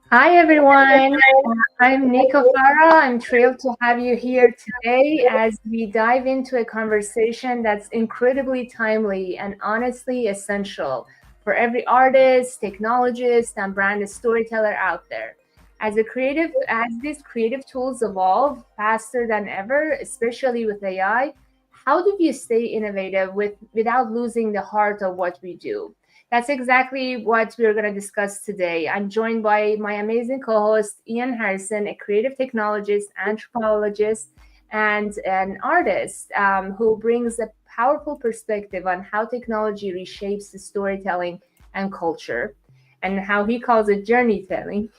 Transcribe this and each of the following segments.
Hi, everyone. I'm Nico Fara. I'm thrilled to have you here today as we dive into a conversation that's incredibly timely and honestly essential for every artist, technologist, and brand storyteller out there. As these creative tools evolve faster than ever, especially with AI, how do we stay innovative without losing the heart of what we do? That's exactly what we're going to discuss today. I'm joined by my amazing co host, Ian Harrison, a creative technologist, anthropologist, and an artist who brings a powerful perspective on how technology reshapes the storytelling and culture, and how he calls it journey telling.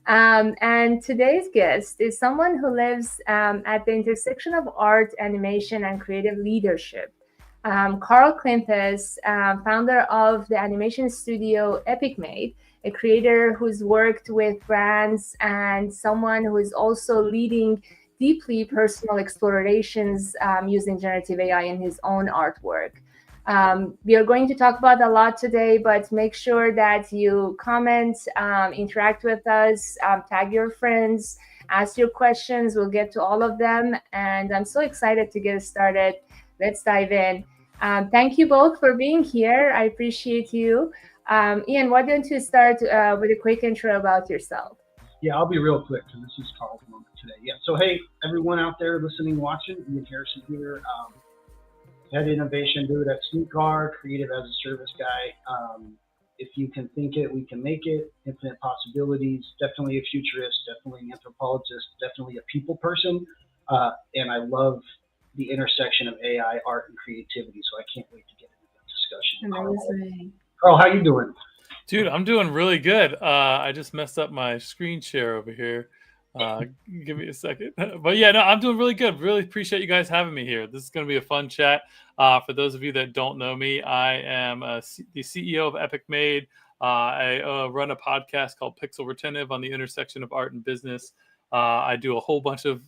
And today's guest is someone who lives at the intersection of art, animation, and creative leadership. Carl Cleanthes, founder of the animation studio Epic Made, a creator who's worked with brands and someone who is also leading deeply personal explorations using generative AI in his own artwork. We are going to talk about a lot today, but make sure that you comment, interact with us, tag your friends, ask your questions. We'll get to all of them. And I'm so excited to get started. Let's dive in. Thank you both for being here. I appreciate you. Ian, why don't you start with a quick intro about yourself? Yeah, I'll be real quick because this is Carl's moment today. Yeah, so hey, everyone out there listening, watching, Ian Harrison here, head innovation dude at Sneakar, creative as a service guy. If you can think it, we can make it. Infinite possibilities. Definitely a futurist. Definitely an anthropologist. Definitely a people person. And I love the intersection of AI, art, and creativity. So I can't wait to get into that discussion. Amazing. Carl, how you doing? Dude, I'm doing really good. I just messed up my screen share over here. Uh, Give me a second. But yeah, no, I'm doing really good. Really appreciate you guys having me here. This is going to be a fun chat. For those of you that don't know me, I am the CEO of Epic Made. I run a podcast called Pixel Retentive on the intersection of art and business. I do a whole bunch of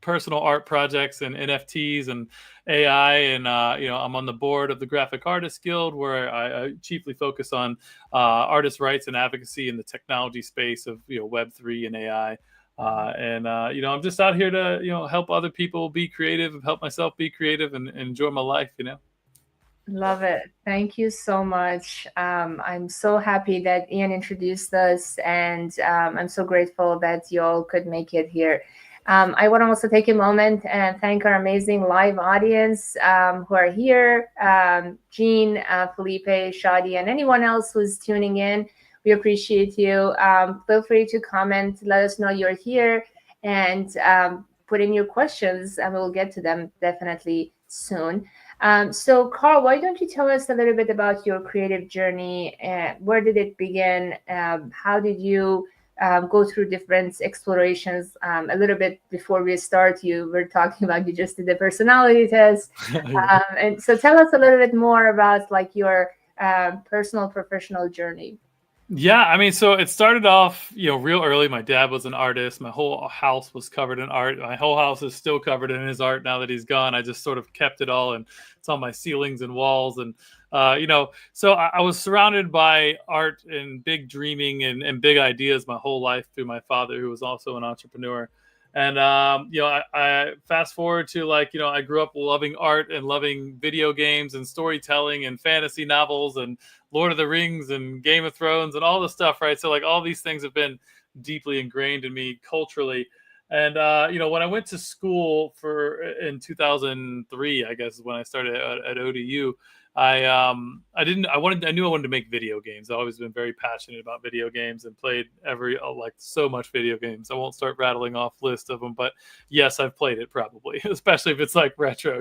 personal art projects and NFTs and AI, and I'm on the board of the Graphic Artists Guild, where I chiefly focus on artist rights and advocacy in the technology space of Web3 and AI. I'm just out here to help other people be creative, help myself be creative, and enjoy my life. Love it. Thank you so much. I'm so happy that Ian introduced us, and I'm so grateful that you all could make it here. I want to also take a moment and thank our amazing live audience who are here, Jean, Felipe, Shadi, and anyone else who's tuning in. We appreciate you. Feel free to comment, let us know you're here, and put in your questions, and we'll get to them definitely soon. So, Carl, why don't you tell us a little bit about your creative journey? Where did it begin? How did you go through different explorations? A little bit before we start, you were talking about you just did the personality test, and so tell us a little bit more about like your personal professional journey. Yeah, I mean, so it started off, real early. My dad was an artist. My whole house was covered in art. My whole house is still covered in his art now that he's gone. I just sort of kept it all, and it's on my ceilings and walls. And so I was surrounded by art and big dreaming and big ideas my whole life through my father, who was also an entrepreneur. And I fast forward to I grew up loving art and loving video games and storytelling and fantasy novels and Lord of the Rings and Game of Thrones and all the stuff, right? So all these things have been deeply ingrained in me culturally. And when I went to school in 2003, I guess is when I started at ODU. I knew I wanted to make video games. I've always been very passionate about video games and played so much video games. I won't start rattling off list of them, but yes, I've played it probably, especially if it's like retro,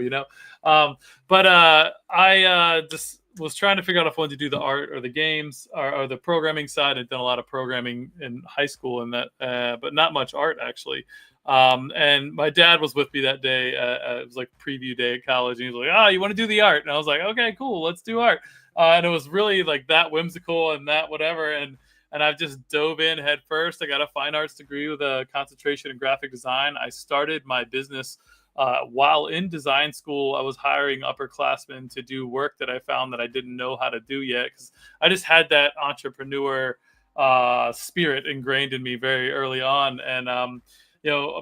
I just was trying to figure out if I wanted to do the art or the games or the programming side. I'd done a lot of programming in high school and that, but not much art actually. And my dad was with me that day. It was like preview day at college, and he was like, "Oh, you want to do the art?" And I was like, "Okay, cool, let's do art." And it was really like that whimsical and that whatever. And I've just dove in head first. I got a fine arts degree with a concentration in graphic design. I started my business while in design school. I was hiring upperclassmen to do work that I found that I didn't know how to do yet, because I just had that entrepreneur spirit ingrained in me very early on. And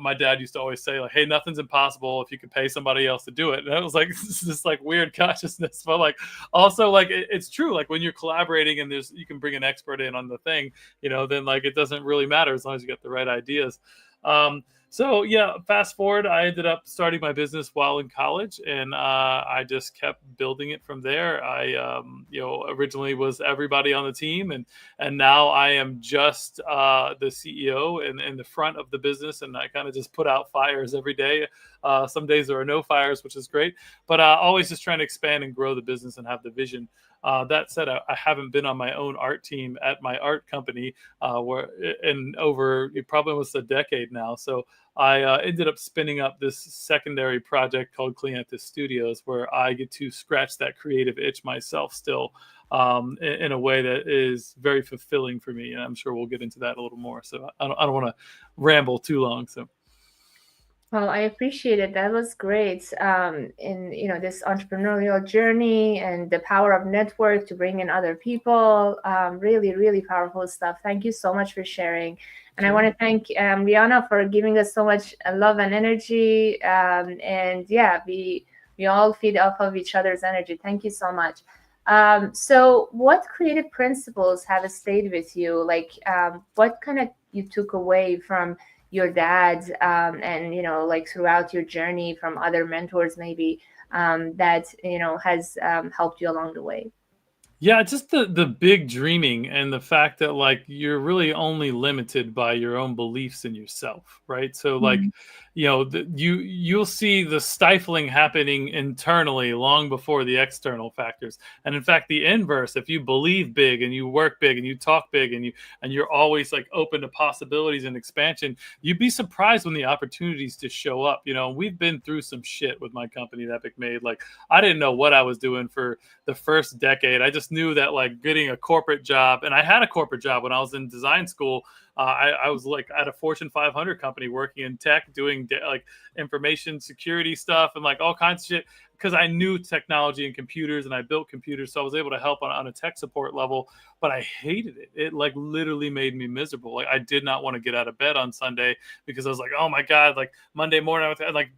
my dad used to always say, like, hey, nothing's impossible if you can pay somebody else to do it. And it was like this like weird consciousness, but like also like it's true. Like when you're collaborating and you can bring an expert in on the thing, then like it doesn't really matter as long as you get the right ideas. So yeah, fast forward, I ended up starting my business while in college, and I just kept building it from there. I, originally was everybody on the team, and now I am just the CEO and in the front of the business, and I kind of just put out fires every day. Some days there are no fires, which is great, but always just trying to expand and grow the business and have the vision. That said, I haven't been on my own art team at my art company it probably almost a decade now. So I ended up spinning up this secondary project called Cleanthes Studios, where I get to scratch that creative itch myself still in a way that is very fulfilling for me. And I'm sure we'll get into that a little more. So I don't want to ramble too long. So. Well, I appreciate it. That was great. In this entrepreneurial journey and the power of network to bring in other people. Really, really powerful stuff. Thank you so much for sharing. And sure. I want to thank Rihanna for giving us so much love and energy. And yeah, we all feed off of each other's energy. Thank you so much. So what creative principles have stayed with you? Like what kind of you took away from your dad and like throughout your journey from other mentors maybe that has helped you along the way? Yeah, just the big dreaming and the fact that like you're really only limited by your own beliefs in yourself, right? So like you'll see the stifling happening internally long before the external factors. And in fact, the inverse, if you believe big and you work big and you talk big and you're always like open to possibilities and expansion, you'd be surprised when the opportunities just show up. We've been through some shit with my company, Epic Made. Like I didn't know what I was doing for the first decade. I just knew that like getting a corporate job, and I had a corporate job when I was in design school. I was like at a Fortune 500 company working in tech, doing like information security stuff and like all kinds of shit, because I knew technology and computers and I built computers. So I was able to help on a tech support level, but I hated it. It like literally made me miserable. Like I did not want to get out of bed on Sunday because I was like, oh my God, like Monday morning, like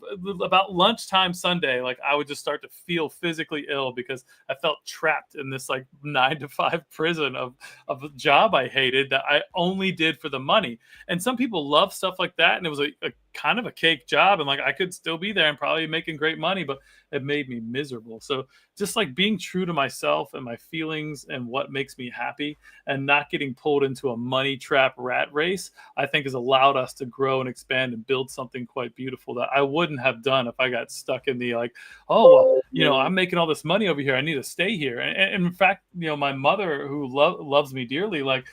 about lunchtime Sunday, like I would just start to feel physically ill because I felt trapped in this like 9-to-5 prison of a job I hated that I only did for the money. And some people love stuff like that. And it was a kind of a cake job. And like, I could still be there and probably making great money, but it made me miserable. So just like being true to myself and my feelings and what makes me happy and not getting pulled into a money trap rat race, I think has allowed us to grow and expand and build something quite beautiful that I wouldn't have done if I got stuck in the like, oh, well, I'm making all this money over here. I need to stay here. And in fact, my mother who loves me dearly, like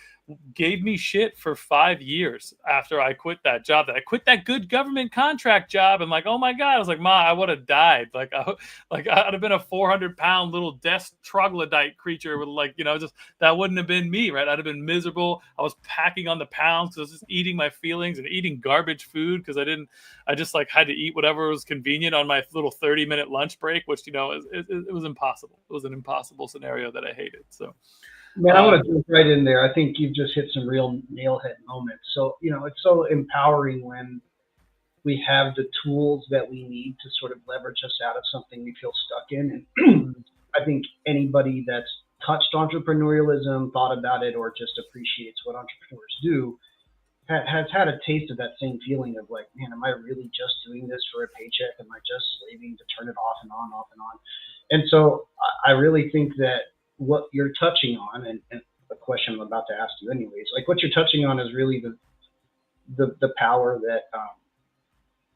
gave me shit for 5 years after I quit that job, that I quit that good government contract job. And like, oh my God, I was like, Ma, I would have died. Like I'd have been a 400-pound little desk troglodyte creature with like, just that wouldn't have been me, right? I'd have been miserable. I was packing on the pounds. I was just eating my feelings and eating garbage food because I just like had to eat whatever was convenient on my little 30-minute lunch break, which, it was impossible. It was an impossible scenario that I hated. So. Man, I want to jump right in there. I think you've just hit some real nailhead moments. So, it's so empowering when we have the tools that we need to sort of leverage us out of something we feel stuck in. And I think anybody that's touched entrepreneurialism, thought about it, or just appreciates what entrepreneurs do has had a taste of that same feeling of like, man, am I really just doing this for a paycheck? Am I just slaving to turn it off and on, off and on? And so I really think that what you're touching on, and the question I'm about to ask you anyways, like what you're touching on is really the power that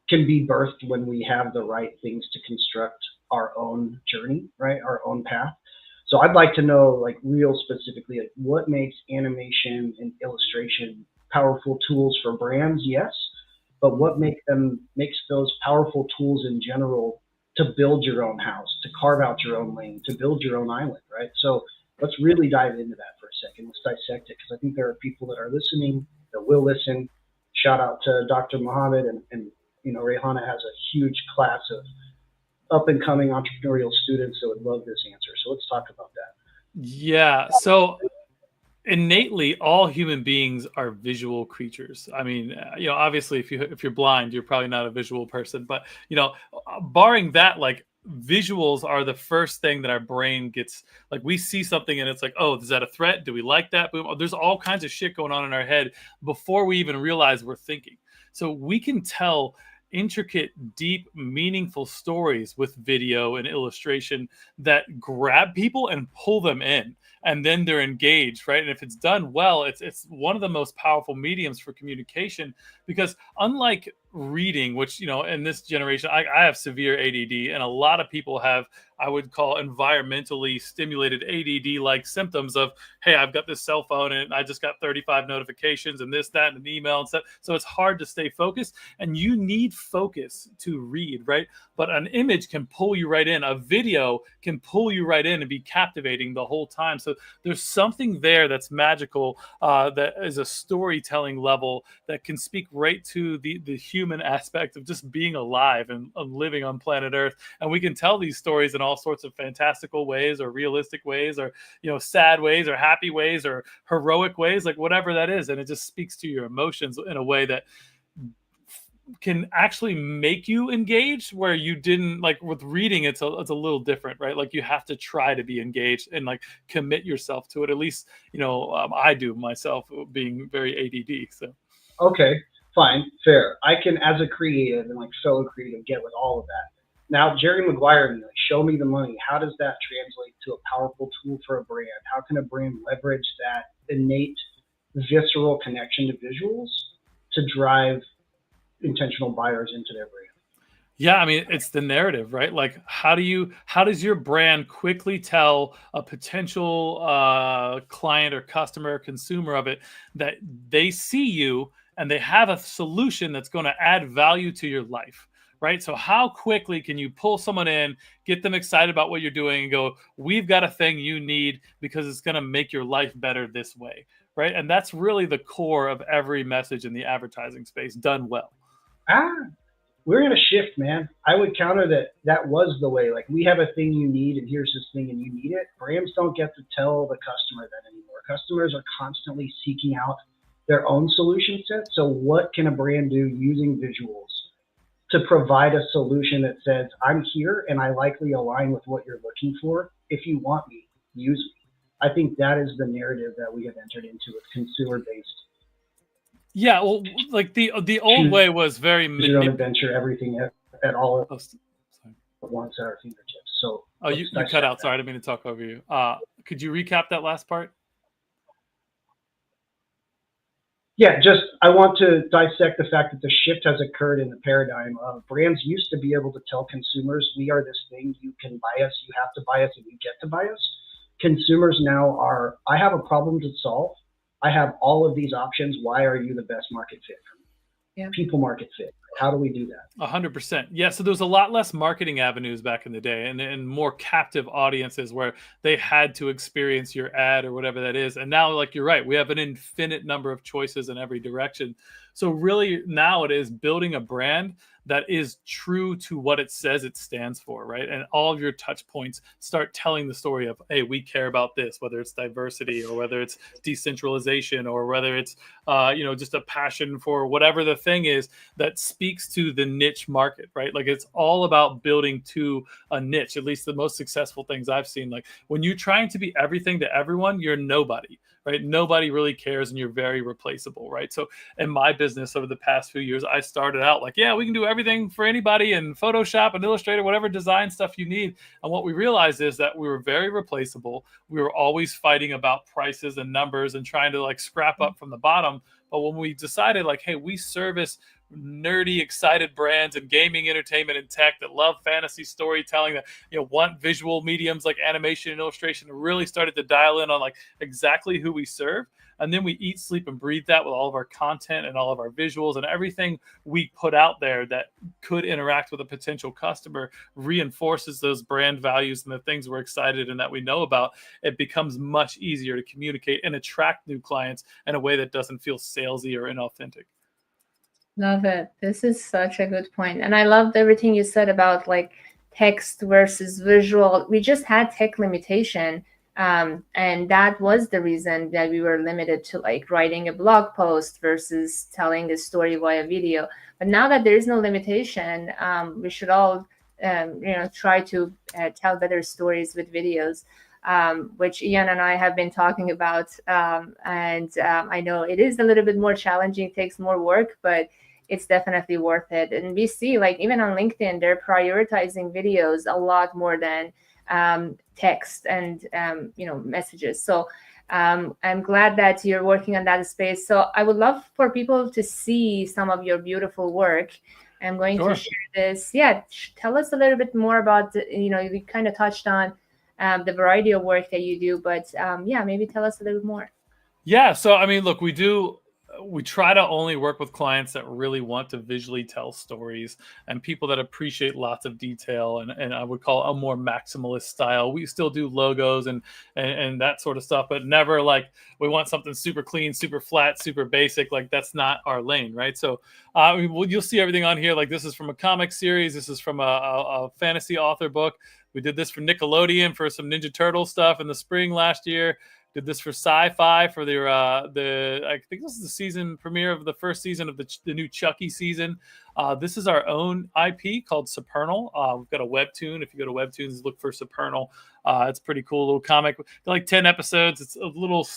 can be birthed when we have the right things to construct our own journey, right? Our own path. So I'd like to know, like real specifically, like, what makes animation and illustration powerful tools for brands? Yes, but what makes those powerful tools in general to build your own house, to carve out your own lane, to build your own island, right? So let's really dive into that for a second. Let's dissect it, because I think there are people that are listening, that will listen. Shout out to Dr. Mohammed, and Rayhana has a huge class of up-and-coming entrepreneurial students that would love this answer. So let's talk about that. Yeah, so innately all human beings are visual creatures. I mean, obviously if you're blind, you're probably not a visual person, but barring that, like, visuals are the first thing that our brain gets. Like, we see something and it's like, oh, is that a threat? Do we like that? Boom. There's all kinds of shit going on in our head before we even realize we're thinking. So we can tell intricate, deep, meaningful stories with video and illustration that grab people and pull them in, and then they're engaged, right? And if it's done well, it's one of the most powerful mediums for communication, because unlike reading, which, in this generation, I have severe ADD, and a lot of people have, I would call, environmentally stimulated ADD like symptoms of, hey, I've got this cell phone and I just got 35 notifications and this, that, and an email and stuff. So it's hard to stay focused, and you need focus to read, right? But an image can pull you right in. A video can pull you right in and be captivating the whole time. So there's something there that's magical, that is a storytelling level that can speak right to the human aspect of just being alive and living on planet Earth. And we can tell these stories in all sorts of fantastical ways, or realistic ways, or sad ways, or happy ways, or heroic ways, like whatever that is. And it just speaks to your emotions in a way that can actually make you engaged, where you didn't. Like with reading, it's a little different, right? Like you have to try to be engaged and like commit yourself to it. At least I do myself, being very ADD. So okay, fine, fair. I can, as a creative and like fellow creative, get with all of that. Now, Jerry Maguire, like, show me the money. How does that translate to a powerful tool for a brand? How can a brand leverage that innate visceral connection to visuals to drive intentional buyers into their brand? Yeah, I mean, it's the narrative, right? Like, how does your brand quickly tell a potential client or customer or consumer of it that they see you and they have a solution that's going to add value to your life, right? So how quickly can you pull someone in, get them excited about what you're doing, and go, we've got a thing you need because it's going to make your life better this way, right? And that's really the core of every message in the advertising space done well. We're in a shift, man. I would counter that was the way. Like, we have a thing you need, and here's this thing, and you need it. Brands don't get to tell the customer that anymore. Customers are constantly seeking out their own solution set. So what can a brand do using visuals to provide a solution that says, I'm here and I likely align with what you're looking for. If you want me, use me. I think that is the narrative that we have entered into with consumer-based. Yeah, well, like the old way was very your own adventure, everything at all at once at our fingertips. So you cut out. Sorry, I didn't mean to talk over you. Could you recap that last part? Yeah, just I want to dissect the fact that the shift has occurred in the paradigm of brands used to be able to tell consumers, we are this thing, you can buy us, you have to buy us, and you get to buy us. Consumers now are, I have a problem to solve. I have all of these options. Why are you the best market fit for me? Yeah. People market fit. How do we do that? 100%. Yeah. So there's a lot less marketing avenues back in the day, and more captive audiences where they had to experience your ad or whatever that is. And now, like, you're right, we have an infinite number of choices in every direction. So really now it is building a brand that is true to what it says it stands for, right? And all of your touch points start telling the story of, hey, we care about this, whether it's diversity or whether it's decentralization or whether it's, just a passion for whatever the thing is that speaks to the niche market, right? Like, it's all about building to a niche. At least the most successful things I've seen. Like, when you're trying to be everything to everyone, you're nobody, right? Nobody really cares, and you're very replaceable, right? So in my business over the past few years, I started out like, yeah, we can do everything for anybody in Photoshop and Illustrator, whatever design stuff you need. And what we realized is that we were very replaceable. We were always fighting about prices and numbers and trying to like scrap up from the bottom. But when we decided like, hey, we service nerdy, excited brands and gaming, entertainment, and tech that love fantasy storytelling, that want visual mediums like animation and illustration, really started to dial in on like exactly who we serve. And then we eat, sleep, and breathe that with all of our content and all of our visuals, and everything we put out there that could interact with a potential customer reinforces those brand values and the things we're excited and that we know about. It becomes much easier to communicate and attract new clients in a way that doesn't feel salesy or inauthentic. Love it. This is such a good point. And I loved everything you said about like text versus visual. We just had tech limitation. And that was the reason that we were limited to like writing a blog post versus telling a story via video. But now that there is no limitation, we should all try to tell better stories with videos, which Ian and I have been talking about. And I know it is a little bit more challenging, takes more work, but it's definitely worth it. And we see like even on LinkedIn, they're prioritizing videos a lot more than text and messages. So I'm glad that you're working on that space. So I would love for people to see some of your beautiful work. I'm going to share this. Yeah, tell us a little bit more about we kind of touched on the variety of work that you do, but maybe tell us a little bit more. Yeah, so I mean, look, we try to only work with clients that really want to visually tell stories and people that appreciate lots of detail and I would call a more maximalist style. We still do logos and that sort of stuff, but never like we want something super clean, super flat, super basic. Like that's not our lane, right? So you'll see everything on here. Like this is from a comic series. This is from a fantasy author book. We did this for Nickelodeon for some Ninja Turtle stuff in the spring last year. Did this for SyFy for the I think this is the season premiere of the first season of the new Chucky season. This is our own IP called Supernal. We've got a webtoon. If you go to Webtoons, look for Supernal. It's a pretty cool little comic. They're like 10 episodes. It's a little.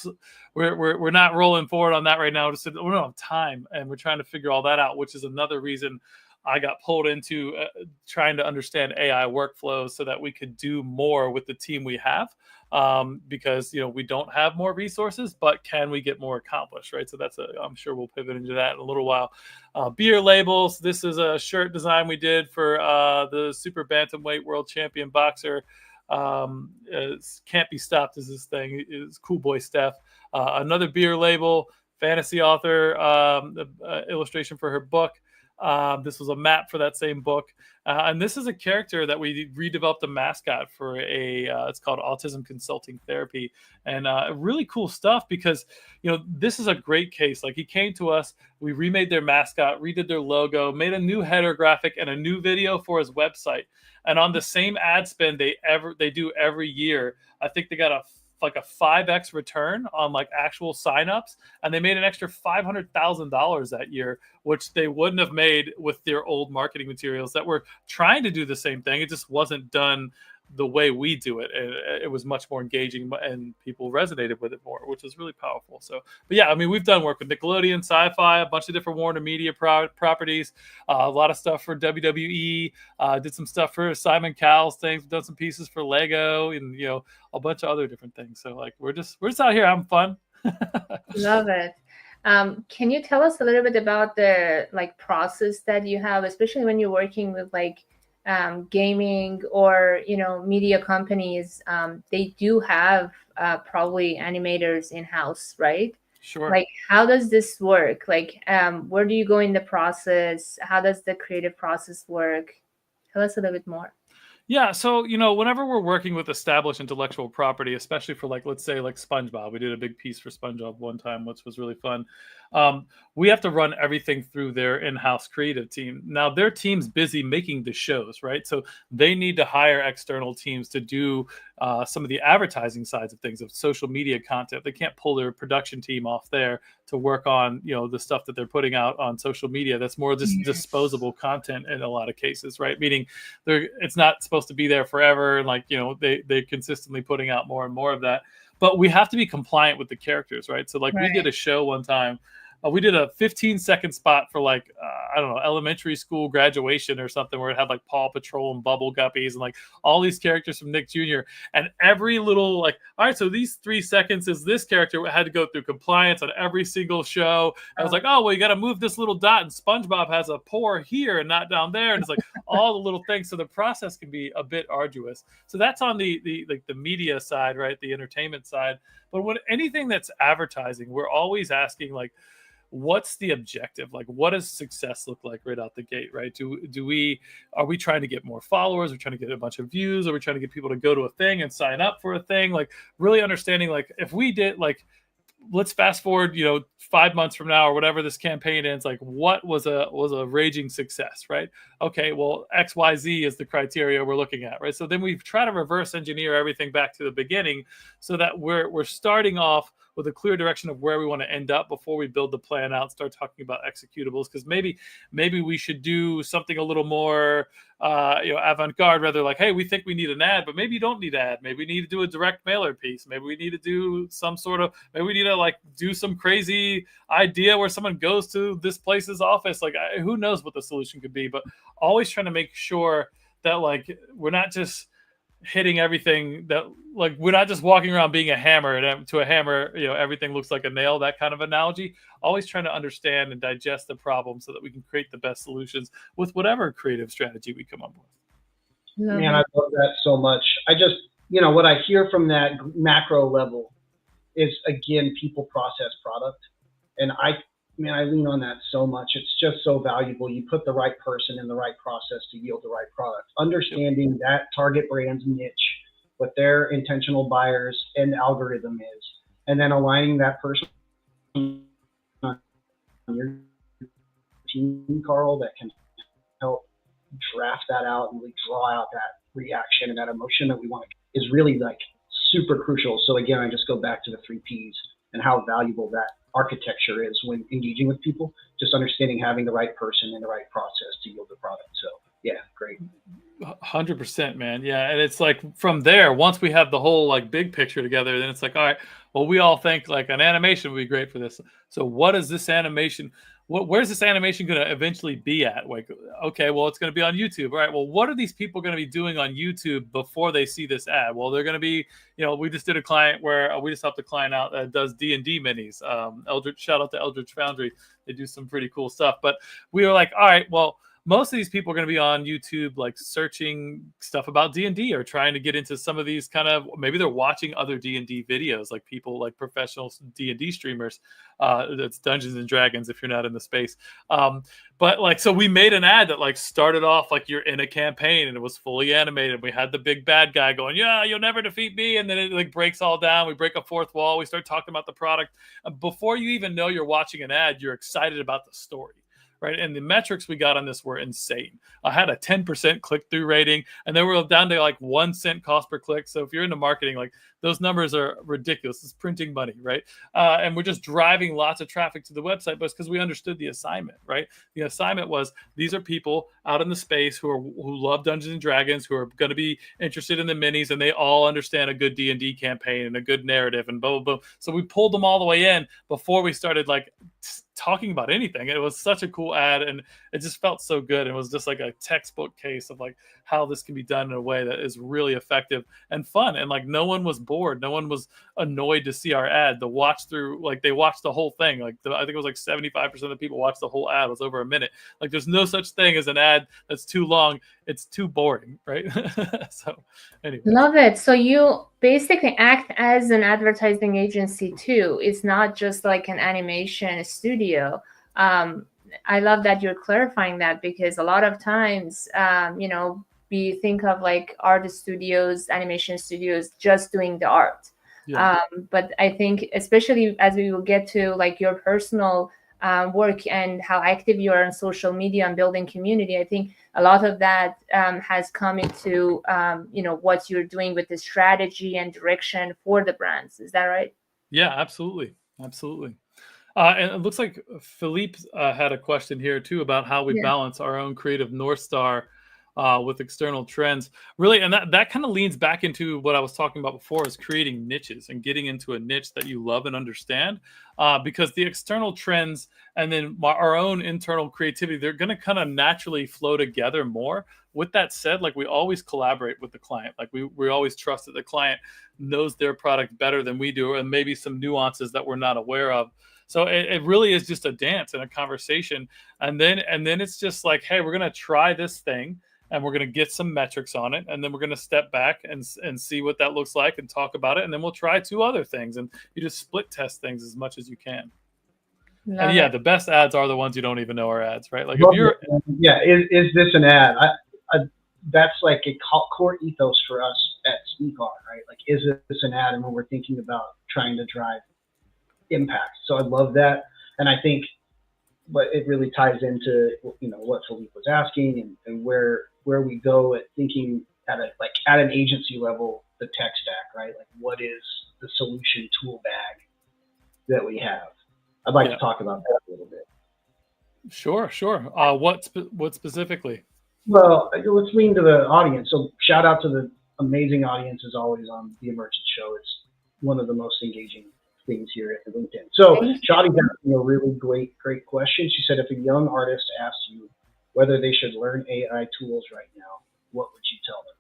We're not rolling forward on that right now. Just we don't have time, and we're trying to figure all that out, which is another reason I got pulled into trying to understand AI workflows so that we could do more with the team we have. Because we don't have more resources, but can we get more accomplished, right? So I'm sure we'll pivot into that in a little while. Beer labels. This is a shirt design we did for the super bantamweight world champion boxer. Can't be stopped is this thing. It's Cool Boy Steph. Another beer label. Fantasy author illustration for her book. This was a map for that same book. And this is a character that we redeveloped a mascot for it's called Autism Consulting Therapy. And really cool stuff because, this is a great case. Like he came to us, we remade their mascot, redid their logo, made a new header graphic and a new video for his website. And on the same ad spend they do every year, I think they got a 5x return on like actual signups, and they made an extra $500,000 that year, which they wouldn't have made with their old marketing materials that were trying to do the same thing. It just wasn't done the way we do it. It was much more engaging and people resonated with it more, which is really powerful. So, but yeah, I mean, we've done work with Nickelodeon, SyFy, a bunch of different Warner Media properties, a lot of stuff for WWE, did some stuff for Simon Cowell's things, done some pieces for Lego and, a bunch of other different things. So like, we're just out here having fun. Love it. Can you tell us a little bit about the process that you have, especially when you're working with gaming or media companies? They do have probably animators in-house, right? Sure. Like how does this work? Like where do you go in the process? How does the creative process work? Tell us a little bit more. Yeah, so whenever we're working with established intellectual property, especially for let's say SpongeBob, we did a big piece for SpongeBob one time, which was really fun. We have to run everything through their in-house creative team. Now their team's busy making the shows, right? So they need to hire external teams to do some of the advertising sides of things, of social media content. They can't pull their production team off there to work on the stuff that they're putting out on social media. That's more just disposable content in a lot of cases, right? Meaning it's not supposed to be there forever, and they're consistently putting out more and more of that. But we have to be compliant with the characters, right? So we did a show one time. We did a 15-second spot for I don't know, elementary school graduation or something, where it had Paw Patrol and Bubble Guppies and all these characters from Nick Jr. And every little all right, so these 3 seconds is this character had to go through compliance on every single show. I was oh, well, you got to move this little dot, and SpongeBob has a pore here and not down there, and it's all the little things. So the process can be a bit arduous. So that's on the media side, right? The entertainment side. But when anything that's advertising, we're always asking what's the objective? What does success look like right out the gate, right? Are we trying to get more followers? Are we trying to get a bunch of views? Are we trying to get people to go to a thing and sign up for a thing? Really understanding, if we did let's fast forward, 5 months from now or whatever this campaign ends, like what was a raging success, right? Okay, well, XYZ is the criteria we're looking at, right? So then we try to reverse engineer everything back to the beginning so that we're starting off with a clear direction of where we want to end up before we build the plan out, start talking about executables. Because maybe we should do something a little more avant-garde, rather like, hey, we think we need an ad, but maybe you don't need an ad. Maybe we need to do a direct mailer piece. Maybe we need to do maybe we need to like do some crazy idea where someone goes to this place's office. Like, who knows what the solution could be, but always trying to make sure that like we're not just hitting everything, that like we're not just walking around being a hammer, and to a hammer, everything looks like a nail, that kind of analogy. Always trying to understand and digest the problem so that we can create the best solutions with whatever creative strategy we come up with. Man, I love that so much. I just, what I hear from that macro level is, again, people, process, product. And I lean on that so much. It's just so valuable. You put the right person in the right process to yield the right product. Understanding that target brand's niche, what their intentional buyers and algorithm is, and then aligning that person on your team, Carl, that can help draft that out and really draw out that reaction and that emotion that we want is really like super crucial. So again, I just go back to the 3 Ps and how valuable that architecture is when engaging with people, just understanding having the right person and the right process to yield the product. So yeah, great. 100%, man. Yeah. And it's like from there, once we have the whole like big picture together, then it's like, all right, well, we all think like an animation would be great for this. So what is this animation? Where's this animation going to eventually be at? Like, okay, well, it's going to be on YouTube. All right. Well, what are these people going to be doing on YouTube before they see this ad? Well, they're going to be, we just did a client where we just helped a client out that does D&D minis. Eldritch, shout out to Eldritch Foundry. They do some pretty cool stuff. But we were like, all right, well, most of these people are going to be on YouTube, like searching stuff about D&D or trying to get into some of these kind of, maybe they're watching other D&D videos, like people like professional D&D streamers. That's Dungeons and Dragons if you're not in the space. But like, so we made an ad that like started off like you're in a campaign and it was fully animated. We had the big bad guy going, yeah, you'll never defeat me. And then it like breaks all down. We break a fourth wall. We start talking about the product. Before you even know you're watching an ad, you're excited about the story. Right. And the metrics we got on this were insane. I had a 10% click-through rating, and they were down to like 1 cent cost per click. So if you're into marketing, like those numbers are ridiculous. It's printing money, right? And we're just driving lots of traffic to the website, but it's because we understood the assignment, right? The assignment was these are people out in the space who love Dungeons and Dragons, who are going to be interested in the minis, and they all understand a good D&D campaign and a good narrative and blah, blah, blah. So we pulled them all the way in before we started like talking about anything. It was such a cool ad, and it just felt so good. It was just like a textbook case of like how this can be done in a way that is really effective and fun. And like no one was bored. No one was annoyed to see our ad. The watch through, like they watched the whole thing. Like I think it was like 75% of the people watched the whole ad. It was over a minute. Like there's no such thing as an ad that's too long. It's too boring, right? So anyway. Love it. So you basically act as an advertising agency too. It's not just like an animation studio. I love that you're clarifying that, because a lot of times, we think of like art studios, animation studios just doing the art. Yeah. But I think especially as we will get to like your personal work and how active you are on social media and building community, I think a lot of that has come into what you're doing with the strategy and direction for the brands. Is that right? Yeah, absolutely. And it looks like Philippe had a question here too about how we balance our own creative North Star with external trends. Really, and that kind of leans back into what I was talking about before, is creating niches and getting into a niche that you love and understand. Because the external trends and then our own internal creativity, they're going to kind of naturally flow together more. With that said, like we always collaborate with the client. Like we always trust that the client knows their product better than we do, and maybe some nuances that we're not aware of. So it really is just a dance and a conversation. And then it's just like, hey, we're going to try this thing and we're going to get some metrics on it. And then we're going to step back and see what that looks like and talk about it. And then we'll try 2 other things, and you just split test things as much as you can. And yeah, the best ads are the ones you don't even know are ads, right? Like if you're, is this an ad? That's like a core ethos for us at SyFy, right? Like, is this an ad? And when we're thinking about trying to drive impact. So I love that, and I think, but it really ties into what Philippe was asking, and where we go at thinking at an agency level, the tech stack, right? Like, what is the solution tool bag that we have? I'd like to talk about that a little bit. Sure. What specifically? Well, let's lean to the audience. So shout out to the amazing audience as always on the Immergence Show. It's one of the most engaging things here at LinkedIn. So Shadi's asking a really great question. She said, if a young artist asked you whether they should learn AI tools right now, what would you tell them?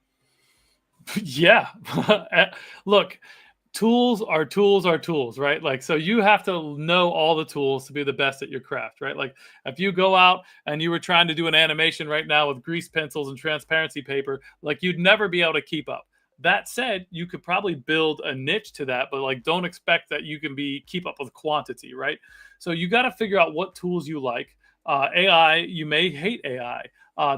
Yeah. Look, tools are tools, right? Like, so you have to know all the tools to be the best at your craft, right? Like, if you go out and you were trying to do an animation right now with grease pencils and transparency paper, like, you'd never be able to keep up. That said, you could probably build a niche to that, but like, don't expect that you can keep up with quantity, right? So you got to figure out what tools you like. AI, you may hate AI.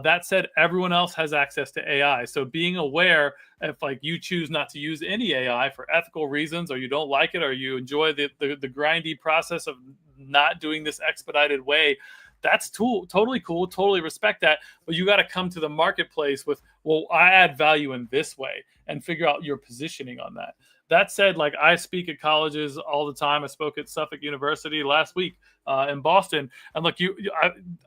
That said, everyone else has access to AI. So being aware, if like you choose not to use any AI for ethical reasons, or you don't like it, or you enjoy the grindy process of not doing this expedited way, that's totally cool, totally respect that. But you got to come to the marketplace with, well, I add value in this way, and figure out your positioning on that. That said, like, I speak at colleges all the time. I spoke at Suffolk University last week in Boston. And look,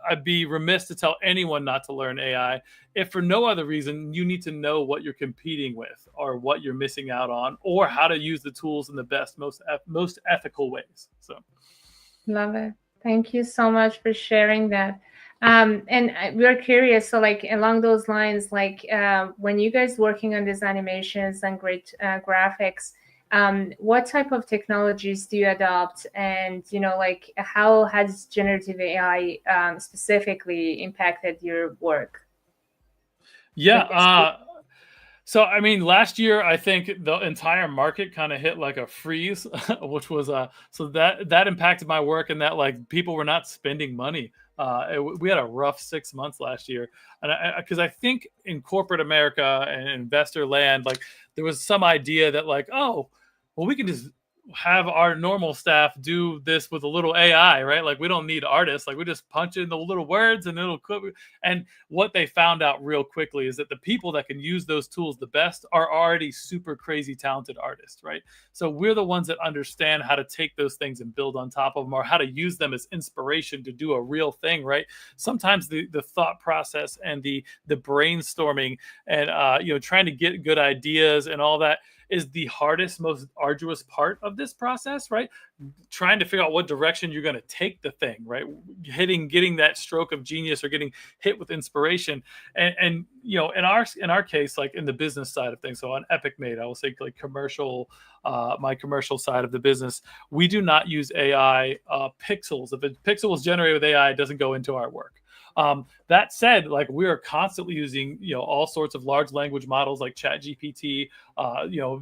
I'd be remiss to tell anyone not to learn AI. If for no other reason, you need to know what you're competing with, or what you're missing out on, or how to use the tools in the best, most ethical ways. So, love it. Thank you so much for sharing that. And we're curious, so like along those lines, like when you guys working on these animations and great graphics, what type of technologies do you adopt? And like, how has generative AI specifically impacted your work? Yeah. So, I mean, last year, I think the entire market kind of hit like a freeze, which was so that impacted my work, and that like people were not spending money. We had a rough 6 months last year, and because I think in corporate America and investor land, like, there was some idea that like, oh, well, we can just have our normal staff do this with a little AI, right? Like, we don't need artists. Like, we just punch in the little words and it'll clip. And what they found out real quickly is that the people that can use those tools the best are already super crazy talented artists, right? So we're the ones that understand how to take those things and build on top of them, or how to use them as inspiration to do a real thing, right? Sometimes the thought process and the brainstorming and trying to get good ideas and all that is the hardest, most arduous part of this process, right? Trying to figure out what direction you're going to take the thing, right? Getting that stroke of genius, or getting hit with inspiration. And in our case, like in the business side of things, so on Epic Made, I will say, like, my commercial side of the business, we do not use AI pixels. If a pixel is generated with AI, it doesn't go into our work. That said, like, we are constantly using, all sorts of large language models like ChatGPT,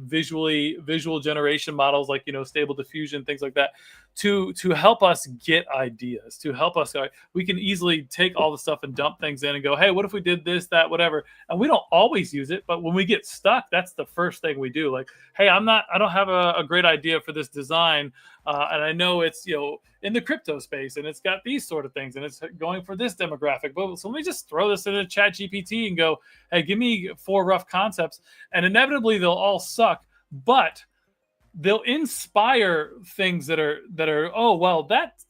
visual generation models like, Stable Diffusion, things like that, to help us get ideas, to help us. We can easily take all the stuff and dump things in and go, hey, what if we did this, that, whatever? And we don't always use it, but when we get stuck, that's the first thing we do. Like, hey, I don't have a great idea for this design. And I know it's, in the crypto space, and it's got these sort of things, and it's going for this demographic. But so let me just throw this in a ChatGPT and go, hey, give me 4 rough concepts. And inevitably they'll all suck, but they'll inspire things that are, oh, well,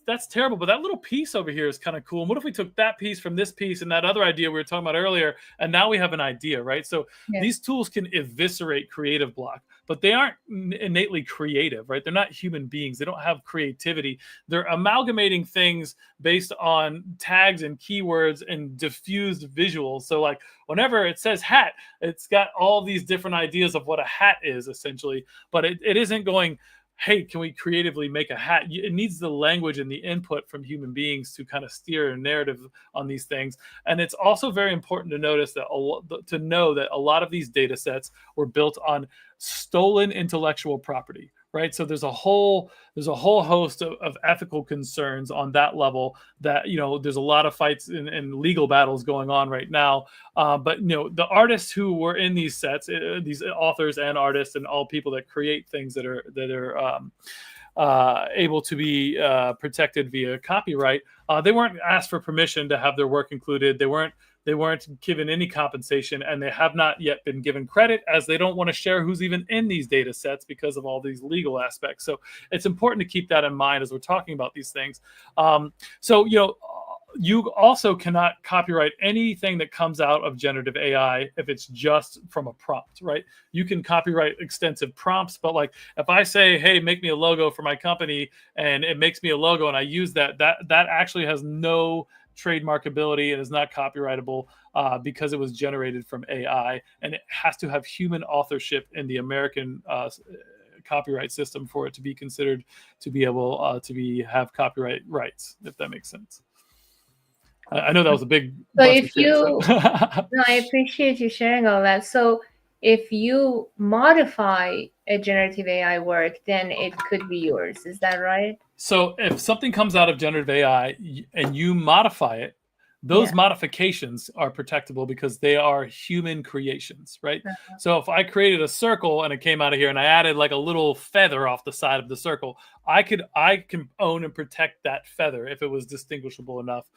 that's terrible, but that little piece over here is kind of cool. And what if we took that piece from this piece and that other idea we were talking about earlier, and now we have an idea, right? So these tools can eviscerate creative block, but they aren't innately creative, right? They're not human beings. They don't have creativity. They're amalgamating things based on tags and keywords and diffused visuals. So like, whenever it says hat, it's got all these different ideas of what a hat is, essentially, but it isn't going, hey, can we creatively make a hat? It needs the language and the input from human beings to kind of steer a narrative on these things. And it's also very important to notice that a lot of these data sets were built on stolen intellectual property, right? So there's a whole host of ethical concerns on that level that, there's a lot of fights and legal battles going on right now. But the artists who were in these sets, these authors and artists and all people that create things that are able to be protected via copyright. They weren't asked for permission to have their work included. They weren't given any compensation, and they have not yet been given credit, as they don't want to share who's even in these data sets because of all these legal aspects. So it's important to keep that in mind as we're talking about these things. So, you also cannot copyright anything that comes out of generative AI if it's just from a prompt, right? You can copyright extensive prompts, but like if I say, hey, make me a logo for my company, and it makes me a logo and I use that actually has no trademarkability and is not copyrightable because it was generated from AI, and it has to have human authorship in the American copyright system for it to be considered to be able to have copyright rights, if that makes sense. I know that was a big. So if you, no, I appreciate you sharing all that. So if you modify a generative AI work, then it could be yours. Is that right? So if something comes out of generative AI and you modify it, those modifications are protectable because they are human creations, right? So if I created a circle and it came out of here and I added like a little feather off the side of the circle, I can own and protect that feather if it was distinguishable enough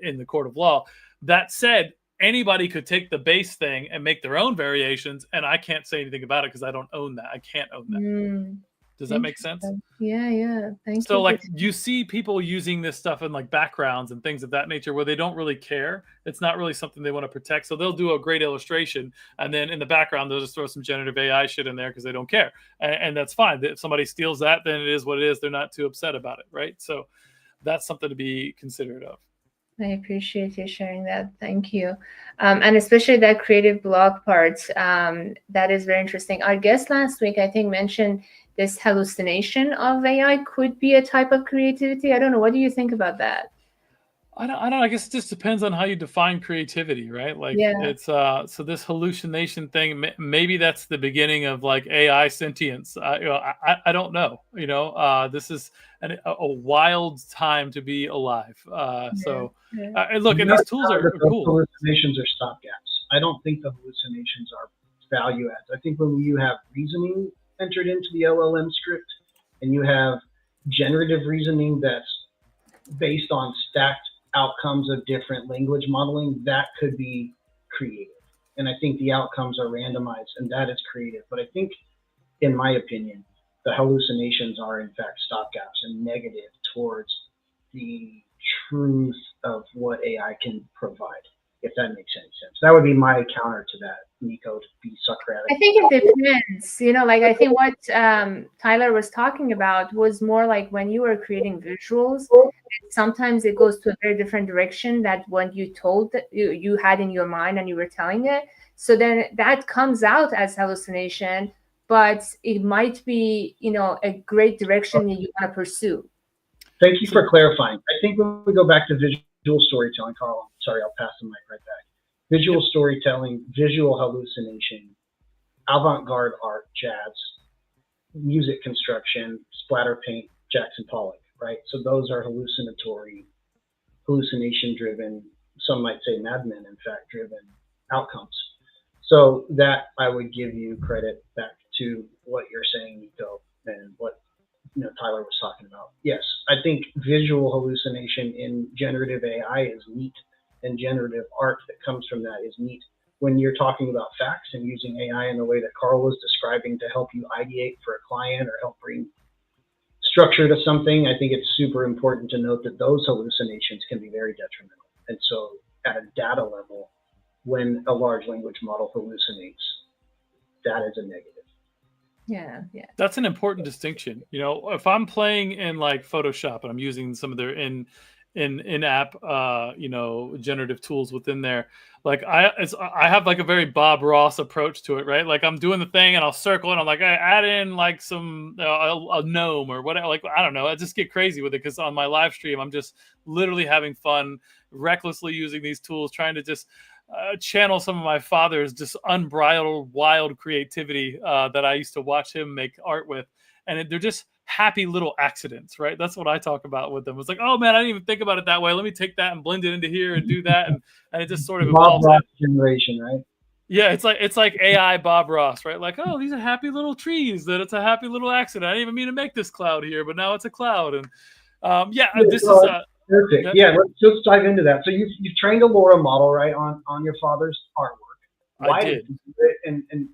in the court of law. That said, anybody could take the base thing and make their own variations, and I can't say anything about it because I don't own that. I can't own that. Does that make sense? Yeah. Thank you. So like you see people using this stuff in like backgrounds and things of that nature where they don't really care. It's not really something they want to protect. So they'll do a great illustration, and then in the background, they'll just throw some generative AI shit in there because they don't care. And that's fine. If somebody steals that, then it is what it is. They're not too upset about it, right? So that's something to be considerate of. I appreciate you sharing that. Thank you. And especially that creative block part. That is very interesting. Our guest last week, I think, mentioned this hallucination of AI could be a type of creativity. I don't know. What do you think about that? I don't know. I guess it just depends on how you define creativity, right? Like it's so this hallucination thing. Maybe that's the beginning of like AI sentience. I don't know. This is a wild time to be alive. So look, and these tools are cool. Hallucinations are stopgaps. I don't think the hallucinations are value adds. I think when you have reasoning entered into the LLM script, and you have generative reasoning that's based on stacked outcomes of different language modeling, that could be creative. And I think the outcomes are randomized, and that is creative. But I think, in my opinion, the hallucinations are in fact stopgaps and negative towards the truth of what AI can provide, if that makes any sense. That would be my counter to that, Nico, to be Socratic. I think it depends. Like I think what Tyler was talking about was more like when you were creating visuals, sometimes it goes to a very different direction that what you told that you had in your mind and you were telling it. So then that comes out as hallucination, but it might be, a great direction that you want to pursue. Thank you for clarifying. I think when we go back to visual storytelling, Carl, sorry, I'll pass the mic right back. Visual storytelling, visual hallucination, avant-garde art, jazz, music construction, splatter paint, Jackson Pollock, right? So those are hallucination-driven, some might say madmen, in fact, driven outcomes. So that I would give you credit back to what you're saying, Nico, and what Tyler was talking about. Yes, I think visual hallucination in generative AI is neat, and generative art that comes from that is neat. When you're talking about facts and using AI in the way that Carl was describing to help you ideate for a client or help bring structure to something, I think it's super important to note that those hallucinations can be very detrimental. And so at a data level, when a large language model hallucinates, that is a negative. Yeah. That's an important distinction. If I'm playing in like Photoshop and I'm using some of their in-app generative tools within there, like I have like a very Bob Ross approach to it, right? Like I'm doing the thing and I'll circle and I'm like, I add in like some a gnome or whatever. Like I don't know, I just get crazy with it because on my live stream I'm just literally having fun, recklessly using these tools, trying to just channel some of my father's just unbridled, wild creativity that I used to watch him make art with. And they're just happy little accidents, right? That's what I talk about with them. It's like, oh man, I didn't even think about it that way. Let me take that and blend it into here and do that. And it just sort of evolves. Generation, right? Yeah, it's like AI Bob Ross, right? Like, oh, these are happy little trees. That it's a happy little accident. I didn't even mean to make this cloud here, but now it's a cloud. And yeah, Yeah, this is perfect. that Yeah, let's dive into that. So you've trained a LoRa model, right, on your father's artwork. I Why did did. you do it, and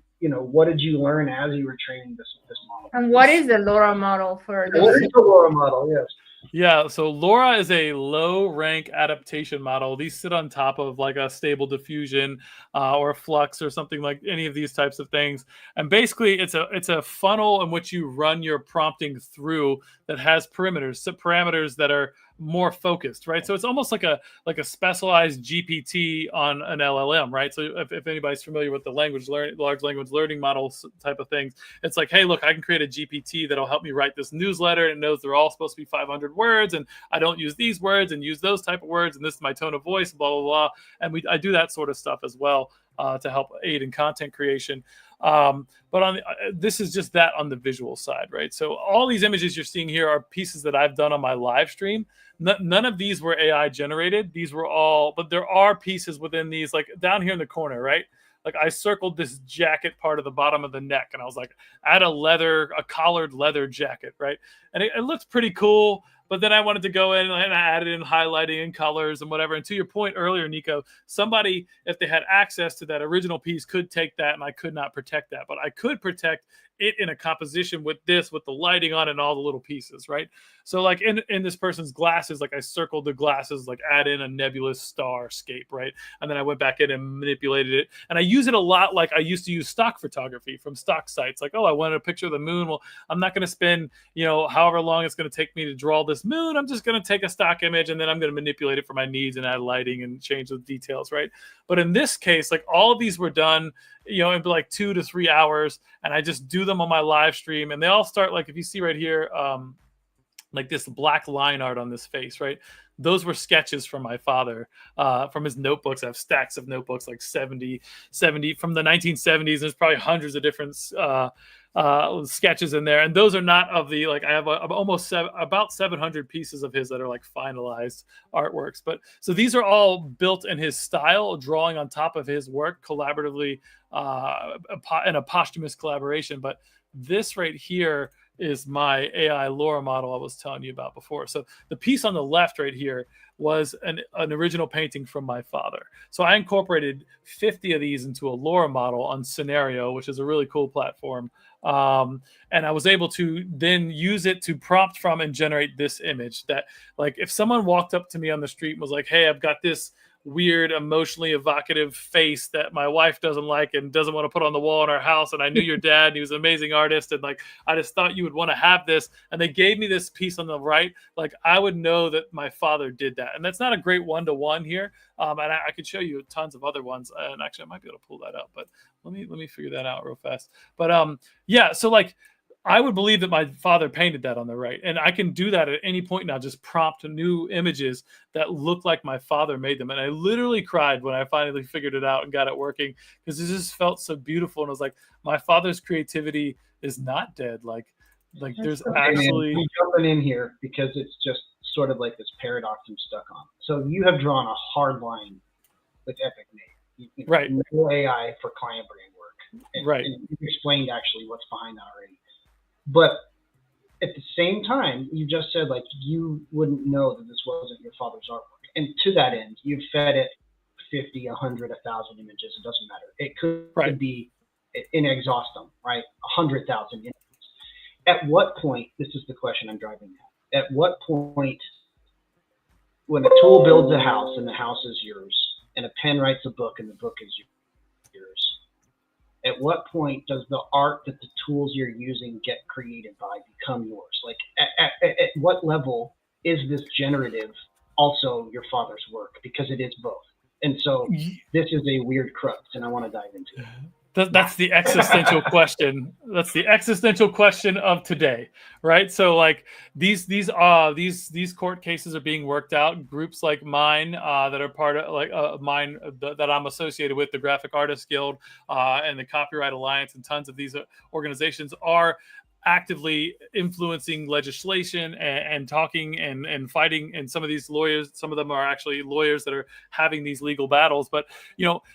what did you learn as you were training this model? And what is the LoRa model for What those? is the LoRa model? Yes. Yeah, so LoRa is a low rank adaptation model. These sit on top of like a stable diffusion or a flux or something like any of these types of things. And basically, it's a funnel in which you run your prompting through that has parameters, so parameters that are more focused, right? So it's almost like a specialized GPT on an LLM, right? So if anybody's familiar with the large language learning models type of things, it's like, hey, look, I can create a GPT that'll help me write this newsletter, and it knows they're all supposed to be 500 words, and I don't use these words and use those type of words, and this is my tone of voice, blah blah blah. And I do that sort of stuff as well to help aid in content creation. But on this is just that on the visual side, right? So all these images you're seeing here are pieces that I've done on my live stream. None of these were AI generated. These were all, but there are pieces within these, like down here in the corner, right? Like I circled this jacket part of the bottom of the neck, and I was like, add a collared leather jacket, right? And it looked pretty cool. But then I wanted to go in and I added in highlighting and colors and whatever. And to your point earlier, Nico, somebody, if they had access to that original piece, could take that, and I could not protect that. But I could protect it in a composition with this, with the lighting on it and all the little pieces, right? So like in this person's glasses, like I circled the glasses, like add in a nebulous starscape, right? And then I went back in and manipulated it. And I use it a lot like I used to use stock photography from stock sites. Like, oh, I wanted a picture of the moon. Well, I'm not going to spend, however long it's going to take me to draw this moon. I'm just going to take a stock image, and then I'm going to manipulate it for my needs and add lighting and change the details, right? But in this case, like all of these were done, in like 2 to 3 hours, and I just do them on my live stream. And they all start, like, if you see right here, like this black line art on this face, right? Those were sketches from my father, from his notebooks. I have stacks of notebooks, like 70 from the 1970s. There's probably hundreds of different sketches in there. And those are not of the, like, I have about 700 pieces of his that are like finalized artworks. But so these are all built in his style, drawing on top of his work collaboratively, in a posthumous collaboration. But this right here is my AI LoRa model I was telling you about before. So the piece on the left right here was an original painting from my father. So I incorporated 50 of these into a LoRa model on Scenario, which is a really cool platform. And I was able to then use it to prompt from and generate this image that, like, if someone walked up to me on the street and was like, hey, I've got this weird, emotionally evocative face that my wife doesn't like and doesn't want to put on the wall in our house, and I knew your dad and he was an amazing artist, and like I just thought you would want to have this, and they gave me this piece on the right, like I would know that my father did that. And that's not a great one-to-one here, and I could show you tons of other ones, and actually I might be able to pull that up, but let me figure that out real fast. But yeah, so like I would believe that my father painted that on the right, and I can do that at any point now, just prompt new images that look like my father made them. And I literally cried when I finally figured it out and got it working, because it just felt so beautiful. And I was like, my father's creativity is not dead. Like there's actually... I'm jumping in here because it's just sort of like this paradox I'm stuck on. So you have drawn a hard line with Epic Nate. Right. No AI for client brand work. Right. And you've explained actually what's behind that already. But at the same time, you just said, like, you wouldn't know that this wasn't your father's artwork. And to that end, you've fed it 50, 100, 1,000 images. It doesn't matter. It could be in exhaustum, right? 100,000 images. At what point, this is the question I'm driving at what point, when a tool builds a house and the house is yours, and a pen writes a book and the book is yours, at what point does the art that the tools you're using get created by become yours? Like, at what level is this generative also your father's work? Because it is both. And so this is a weird crux, and I want to dive into it. That's the existential question. That's the existential question of today, right? So like these court cases are being worked out. Groups like mine that are part of mine that I'm associated with, the Graphic Artists Guild and the Copyright Alliance, and tons of these organizations are actively influencing legislation and talking and fighting. And some of these lawyers, some of them are actually lawyers that are having these legal battles. But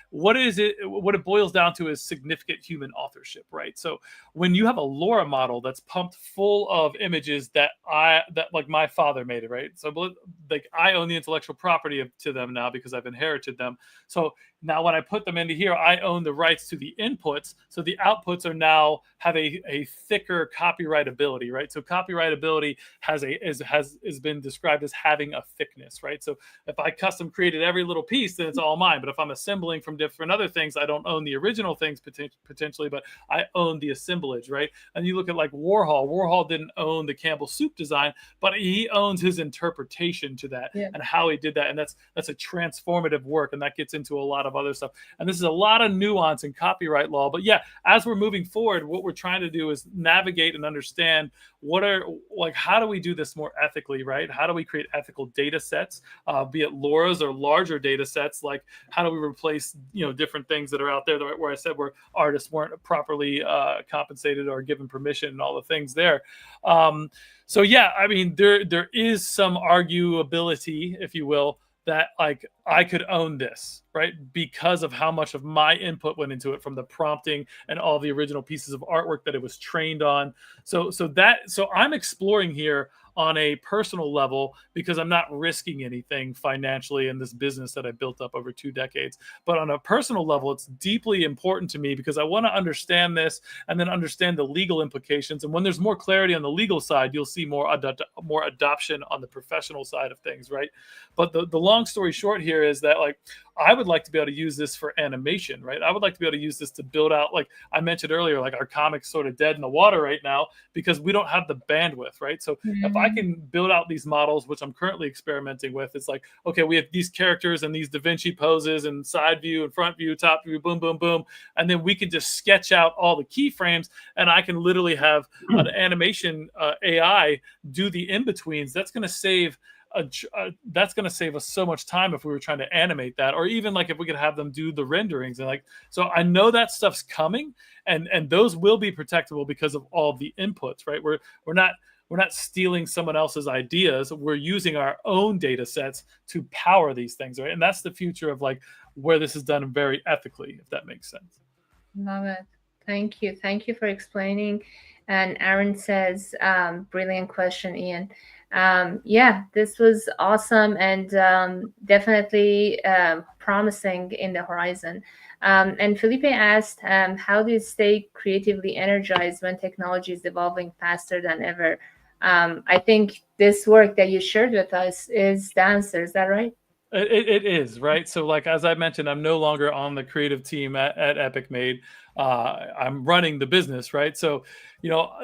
what it boils down to is significant human authorship, right? So when you have a LoRa model that's pumped full of images that like my father made it, right? So like I own the intellectual property to them now because I've inherited them. So now when I put them into here, I own the rights to the inputs. So the outputs are now have a thicker copyrightability, right? So copyrightability has been described as having a thickness, right? So if I custom created every little piece, then it's all mine. But if I'm assembling from different other things, I don't own the original things potentially, but I own the assemblage, right? And you look at like Warhol. Warhol didn't own the Campbell soup design, but he owns his interpretation to that and how he did that. And that's a transformative work, and that gets into a lot of other stuff. And this is a lot of nuance in copyright law. But yeah, as we're moving forward, what we're trying to do is navigate and understand how do we do this more ethically, right? How do we create ethical data sets, be it LoRa's or larger data sets? Like how do we replace different things that are out there where I said where artists weren't properly compensated or given permission and all the things there. So yeah, I mean there is some arguability, if you will, that like I could own this, right? Because of how much of my input went into it, from the prompting and all the original pieces of artwork that it was trained on. So I'm exploring here on a personal level because I'm not risking anything financially in this business that I built up over 2 decades. But on a personal level, it's deeply important to me because I want to understand this and then understand the legal implications. And when there's more clarity on the legal side, you'll see more adoption on the professional side of things, right? But the long story short here is that like I would like to be able to use this for animation, right? I would like to be able to use this to build out, like I mentioned earlier, like our comics sort of dead in the water right now because we don't have the bandwidth, right? So if I can build out these models, which I'm currently experimenting with, it's like, okay, we have these characters and these Da Vinci poses and side view and front view, top view, boom, boom, boom. And then we can just sketch out all the keyframes and I can literally have an animation AI do the in-betweens. That's going to save us so much time if we were trying to animate that, or even like if we could have them do the renderings. And like, so I know that stuff's coming and those will be protectable because of all the inputs, right? We're not stealing someone else's ideas. We're using our own data sets to power these things, right? And that's the future of like where this is done very ethically, if that makes sense. Love it. Thank you. Thank you for explaining. And Aaron says, brilliant question, Ian. Yeah, this was awesome and definitely promising in the horizon. And Felipe asked, how do you stay creatively energized when technology is evolving faster than ever? I think this work that you shared with us is the answer. Is that right? It is, right? So like, as I mentioned, I'm no longer on the creative team at Epic Made. I'm running the business, right? So,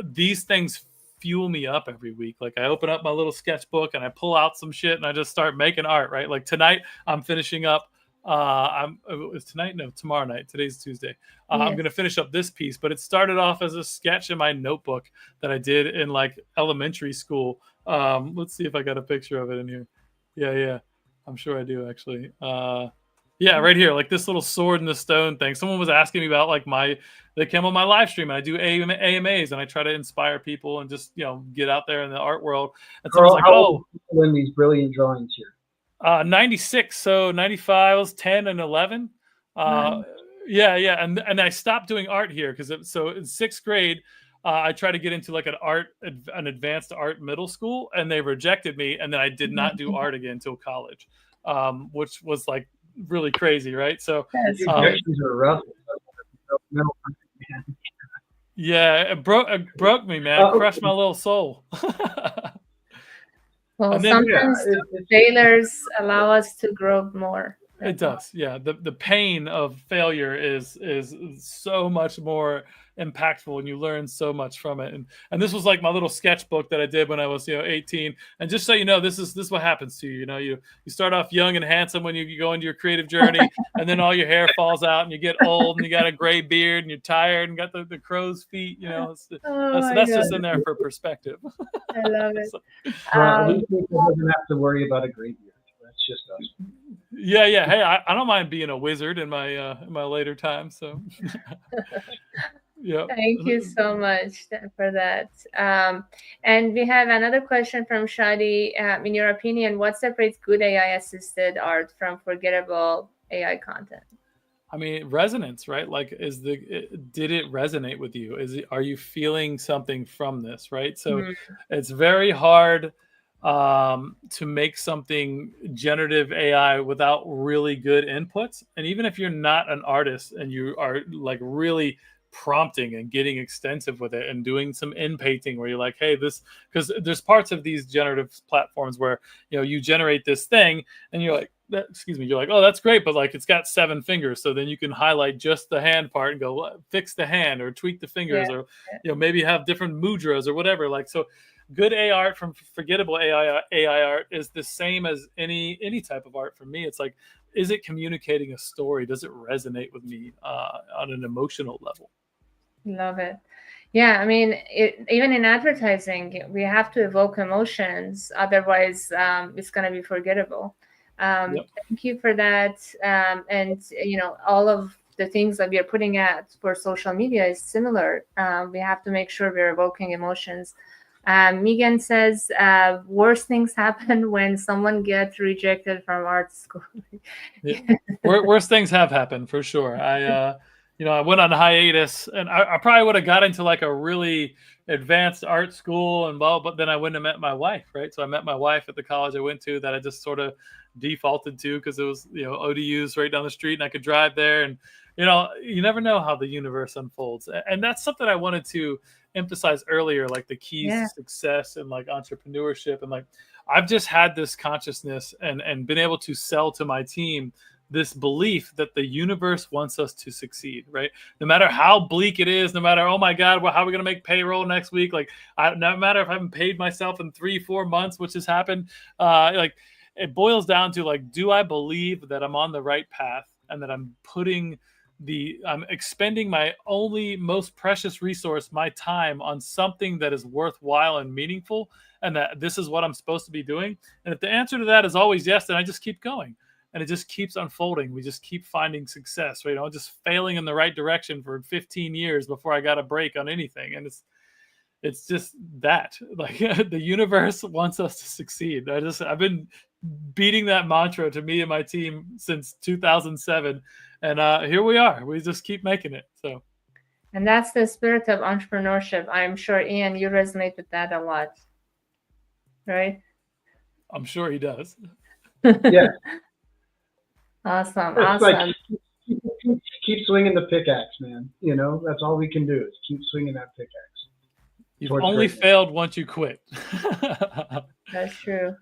these things fuel me up every week. Like I open up my little sketchbook and I pull out some shit and I just start making art, right? Like tonight I'm finishing up it's tonight? No, tomorrow night. Today's Tuesday. I'm going to finish up this piece, but it started off as a sketch in my notebook that I did in like elementary school. Let's see if I got a picture of it in here. Yeah. I'm sure I do actually. Yeah, right here, like this little sword in the stone thing. Someone was asking me about like they came on my live stream and I do AMAs and I try to inspire people and just, get out there in the art world. And so I was like, oh, in these brilliant drawings here. 96. So 95 was 10 and 11. Yeah. And I stopped doing art here because in 6th grade, I tried to get into like an advanced art middle school and they rejected me. And then I did not do art again until college, which was like really crazy, right? So rejections are rough. Yeah, it broke me, man. It crushed my little soul. Well, sometimes failures allow us to grow more. It does, yeah. The pain of failure is so much more impactful, and you learn so much from it. And this was like my little sketchbook that I did when I was 18. And just so you know, this is what happens to you. You start off young and handsome when you go into your creative journey, and then all your hair falls out, and you get old, and you got a gray beard, and you're tired, and got the crow's feet. That's just in there for perspective. I love it. These people doesn't have to worry about a gray beard. That's just us. Yeah. Hey, I don't mind being a wizard in my later time. So. Yeah. Thank you so much for that. And we have another question from Shadi. In your opinion, what separates good AI assisted art from forgettable AI content? I mean, resonance, right? Like, did it resonate with you? Are you feeling something from this, right? So it's very hard to make something generative AI without really good inputs. And even if you're not an artist and you are like really prompting and getting extensive with it and doing some in painting where you're like, hey, this, because there's parts of these generative platforms where, you know, you generate this thing and you're like, excuse me, you're like, oh, that's great, but like it's got 7 fingers, so then you can highlight just the hand part and go fix the hand or tweak the fingers, or you know, maybe have different mudras or whatever. Like, so good AI art from forgettable AI art is the same as any type of art for me. It's like, is it communicating a story? Does it resonate with me on an emotional level? Love it. Yeah, I mean, even in advertising, we have to evoke emotions. Otherwise, it's going to be forgettable. Yep. Thank you for that. And, you know, all of the things that we are putting out for social media is similar. We have to make sure we're evoking emotions. Megan says, worst things happen when someone gets rejected from art school. Yeah. Worst things have happened for sure. You know, I went on hiatus, and I probably would have got into like a really advanced art school and blah, but then I wouldn't have met my wife, right? So I met my wife at the college I went to that I just sort of defaulted to because it was, you know, ODUs right down the street and I could drive there. And, you know, you never know how the universe unfolds. And that's something I wanted to emphasize earlier, like the keys to success and like entrepreneurship. And like, I've just had this consciousness and been able to sell to my team this belief that the universe wants us to succeed, right? No matter how bleak it is, no matter, oh my God, well, how are we going to make payroll next week? Like, no matter if I haven't paid myself in 3-4 months, which has happened, like, it boils down to like, do I believe that I'm on the right path and that I'm expending my only most precious resource, my time, on something that is worthwhile and meaningful, and that this is what I'm supposed to be doing? And if the answer to that is always yes, then I just keep going. And it just keeps unfolding. We just keep finding success, right? You know, just failing in the right direction for 15 years before I got a break on anything. And it's just that, like, the universe wants us to succeed. I've been beating that mantra to me and my team since 2007. And here we are. We just keep making it. So. And that's the spirit of entrepreneurship. I'm sure, Ian, you resonate with that a lot, right? I'm sure he does. Yeah. Awesome. It's like, keep swinging the pickaxe, man. You know, that's all we can do is keep swinging that pickaxe. You've only failed once you quit. That's true.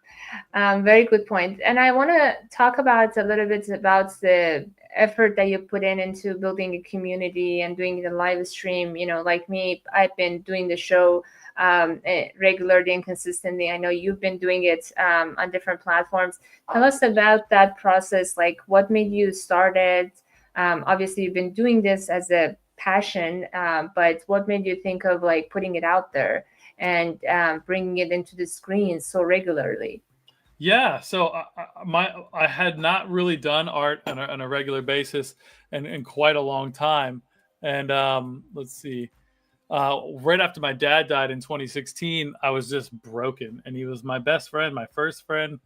Very good point. And I want to talk about a little bit about the effort that you put into building a community and doing the live stream. You know, like me, I've been doing the show regularly and consistently. I know you've been doing it on different platforms. Tell us about that process. Like, what made you start it? Obviously, you've been doing this as a passion, but what made you think of like putting it out there and bringing it into the screens so regularly? Yeah, so I had not really done art on a regular basis in quite a long time. And let's see, right after my dad died in 2016, I was just broken, and he was my best friend, my first friend.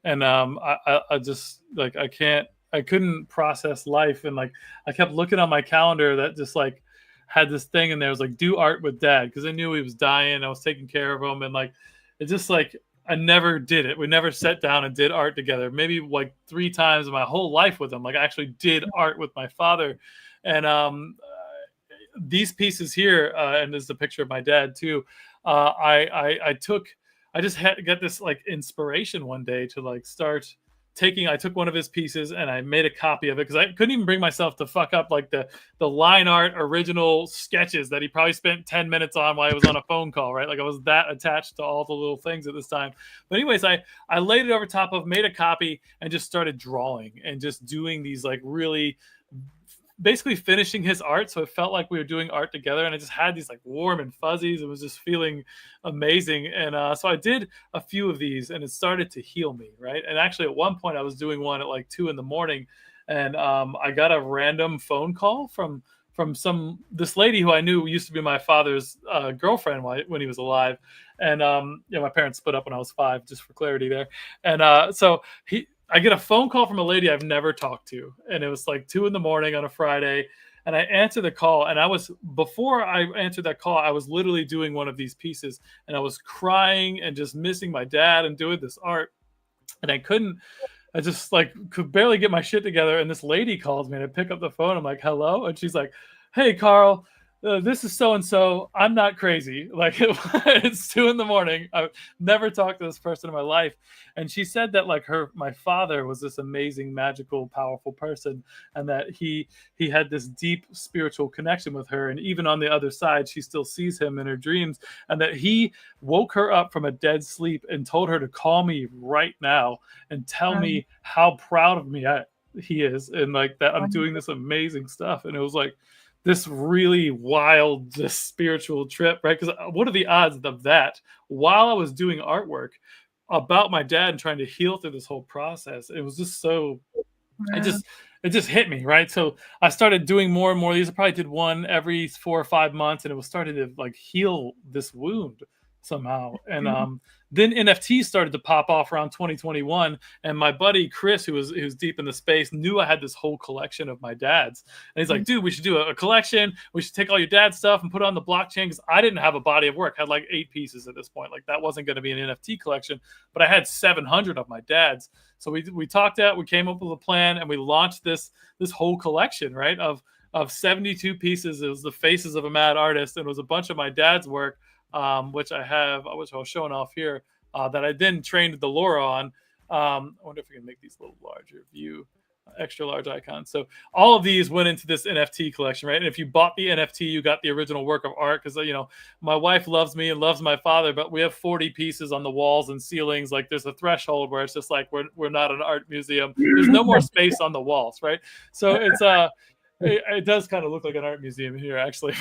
And I just like, I couldn't process life, and like I kept looking on my calendar that just like had this thing in there. It was like, do art with dad, because I knew he was dying. I was taking care of him, and like it just like, I never did it. We never sat down and did art together. Maybe like 3 times in my whole life with him. Like, I actually did art with my father. And these pieces here, and there's the picture of my dad too. I just got this like inspiration one day to like start I took one of his pieces and I made a copy of it, because I couldn't even bring myself to fuck up like the line art original sketches that he probably spent 10 minutes on while he was on a phone call, right? Like, I was that attached to all the little things at this time. But anyways, I laid it over top of, made a copy, and just started drawing and just doing these like really basically finishing his art. So it felt like we were doing art together, and I just had these like warm and fuzzies. It was just feeling amazing. And so I did a few of these, and it started to heal me, right? And actually, at one point I was doing one at like 2 a.m, and I got a random phone call from this lady who I knew used to be my father's girlfriend when he was alive. And my parents split up when I was 5, just for clarity there. And so I get a phone call from a lady I've never talked to, and it was like 2 a.m. on a Friday. And I answered the call, and before I answered that call, I was literally doing one of these pieces, and I was crying and just missing my dad and doing this art. And I just could barely get my shit together. And this lady calls me, and I pick up the phone. I'm like, hello. And she's like, hey, Carl, this is so-and-so. I'm not crazy. It's 2 a.m. I've never talked to this person in my life. And she said that my father was this amazing, magical, powerful person. And that he had this deep spiritual connection with her. And even on the other side, she still sees him in her dreams. And that he woke her up from a dead sleep and told her to call me right now and tell me how proud of me he is. And that I'm doing this amazing stuff. And it was this really wild, just spiritual trip, right? Because what are the odds of that while I was doing artwork about my dad and trying to heal through this whole process? It was just so, it just hit me, right? So I started doing more and more of these. I probably did one every 4 or 5 months, and it was starting to heal this wound somehow. And then NFTs started to pop off around 2021, and my buddy Chris, who's deep in the space, knew I had this whole collection of my dad's, and he's like, dude, we should do a collection. We should take all your dad's stuff and put it on the blockchain, because I didn't have a body of work. I had 8 pieces at this point. That wasn't going to be an NFT collection, but I had 700 of my dad's. So we talked out, we came up with a plan, and we launched this whole collection, right, of 72 pieces. It was the faces of a mad artist, and it was a bunch of my dad's work, which I was showing off here, that I then trained the Laura on. I wonder if we can make these a little larger view, extra large icons. So all of these went into this NFT collection, right? And if you bought the NFT, you got the original work of art, because my wife loves me and loves my father, but we have 40 pieces on the walls and ceilings. There's a threshold where it's just we're not an art museum. There's no more space on the walls, right? So it's it does kind of look like an art museum here, actually.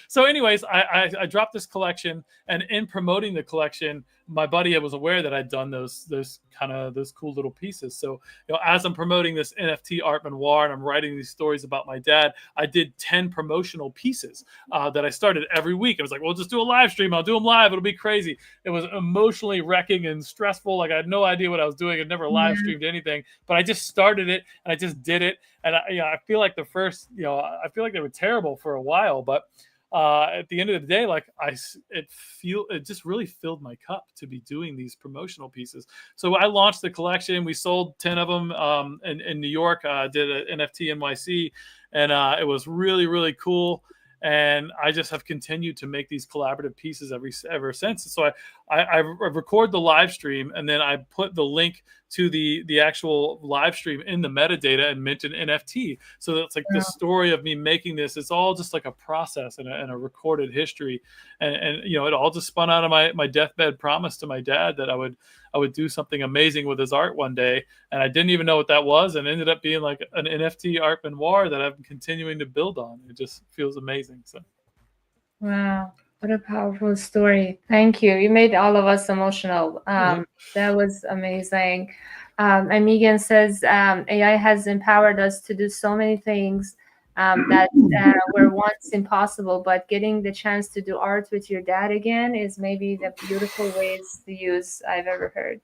So anyways, I dropped this collection, and in promoting the collection, my buddy was aware that I'd done those cool little pieces. So as I'm promoting this NFT art memoir and I'm writing these stories about my dad, I did 10 promotional pieces that I started every week. I was like, well, just do a live stream. I'll do them live. It'll be crazy. It was emotionally wrecking and stressful. I had no idea what I was doing. I'd never live streamed anything, but I just started it and I just did it. And I feel like the first, I feel like they were terrible for a while, but at the end of the day, it just really filled my cup to be doing these promotional pieces. So I launched the collection. We sold 10 of them in New York. Did an NFT NYC, and it was really, really cool. And I just have continued to make these collaborative pieces ever since. So I record the live stream, and then I put the link to the actual live stream in the metadata and mint an NFT. So that's the story of me making this. It's all just a process and a recorded history. And it all just spun out of my deathbed promise to my dad that I would do something amazing with his art one day. And I didn't even know what that was, and ended up being an NFT art memoir that I'm continuing to build on. It just feels amazing. So, wow. What a powerful story. Thank you. You made all of us emotional. That was amazing. And Megan says, AI has empowered us to do so many things that were once impossible, but getting the chance to do art with your dad again is maybe the beautiful ways to use I've ever heard.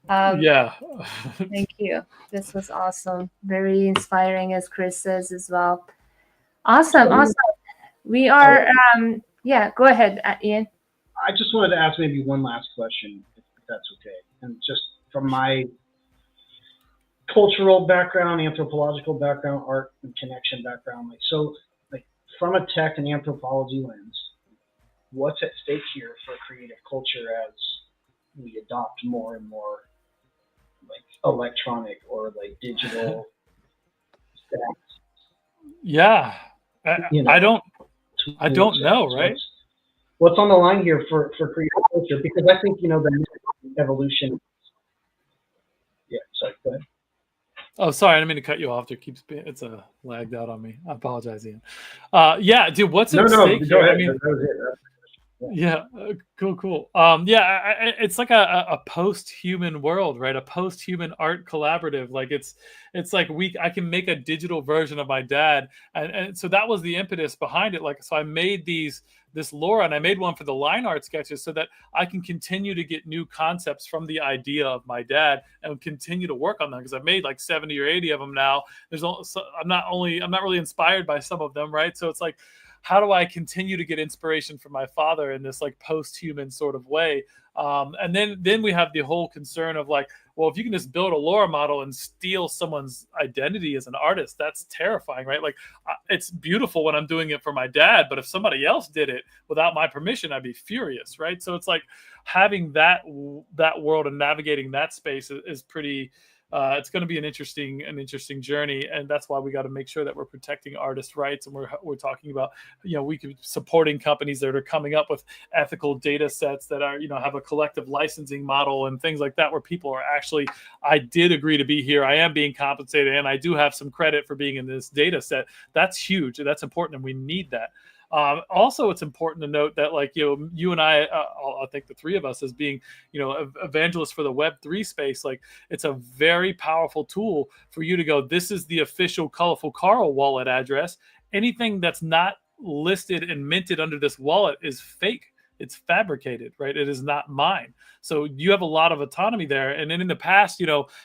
Thank you. This was awesome. Very inspiring, as Chris says as well. Awesome. We are... yeah, go ahead, Ian. I just wanted to ask maybe one last question, if that's okay. And just from my cultural background, anthropological background, art and connection background, from a tech and anthropology lens, what's at stake here for creative culture as we adopt more and more electronic or digital stats? Yeah, I don't know, right? What's on the line here for creative culture? Because I think, the evolution. Yeah, sorry, go ahead. Oh, sorry, I didn't mean to cut you off. It's lagged out on me. I apologize, Ian. Yeah, dude, what's at stake here? Go ahead. I mean, Yeah, cool. It's like a post-human world, right? A post-human art collaborative. Like it's like I can make a digital version of my dad, and so that was the impetus behind it. Like, so I made this lore, and I made one for the line art sketches so that I can continue to get new concepts from the idea of my dad and continue to work on them, because I've made like 70 or 80 of them now. I'm not really inspired by some of them, right? So it's like, how do I continue to get inspiration from my father in this like post-human sort of way? And then we have the whole concern of like, well, if you can just build a lore model and steal someone's identity as an artist, that's terrifying, right? Like, it's beautiful when I'm doing it for my dad, but if somebody else did it without my permission, I'd be furious, right? So it's like having that world and navigating that space is pretty. It's going to be an interesting journey, and that's why we got to make sure that we're protecting artist rights, and we're talking about, we could supporting companies that are coming up with ethical data sets that are, have a collective licensing model and things like that, where people are actually, I did agree to be here, I am being compensated, and I do have some credit for being in this data set. That's huge, and that's important, and we need that. Also, it's important to note that, like, you and I think the three of us as being, evangelists for the Web3 space, like, it's a very powerful tool for you to go, this is the official Colorful Carl wallet address. Anything that's not listed and minted under this wallet is fake. It's fabricated, right? It is not mine. So you have a lot of autonomy there. And then in the past,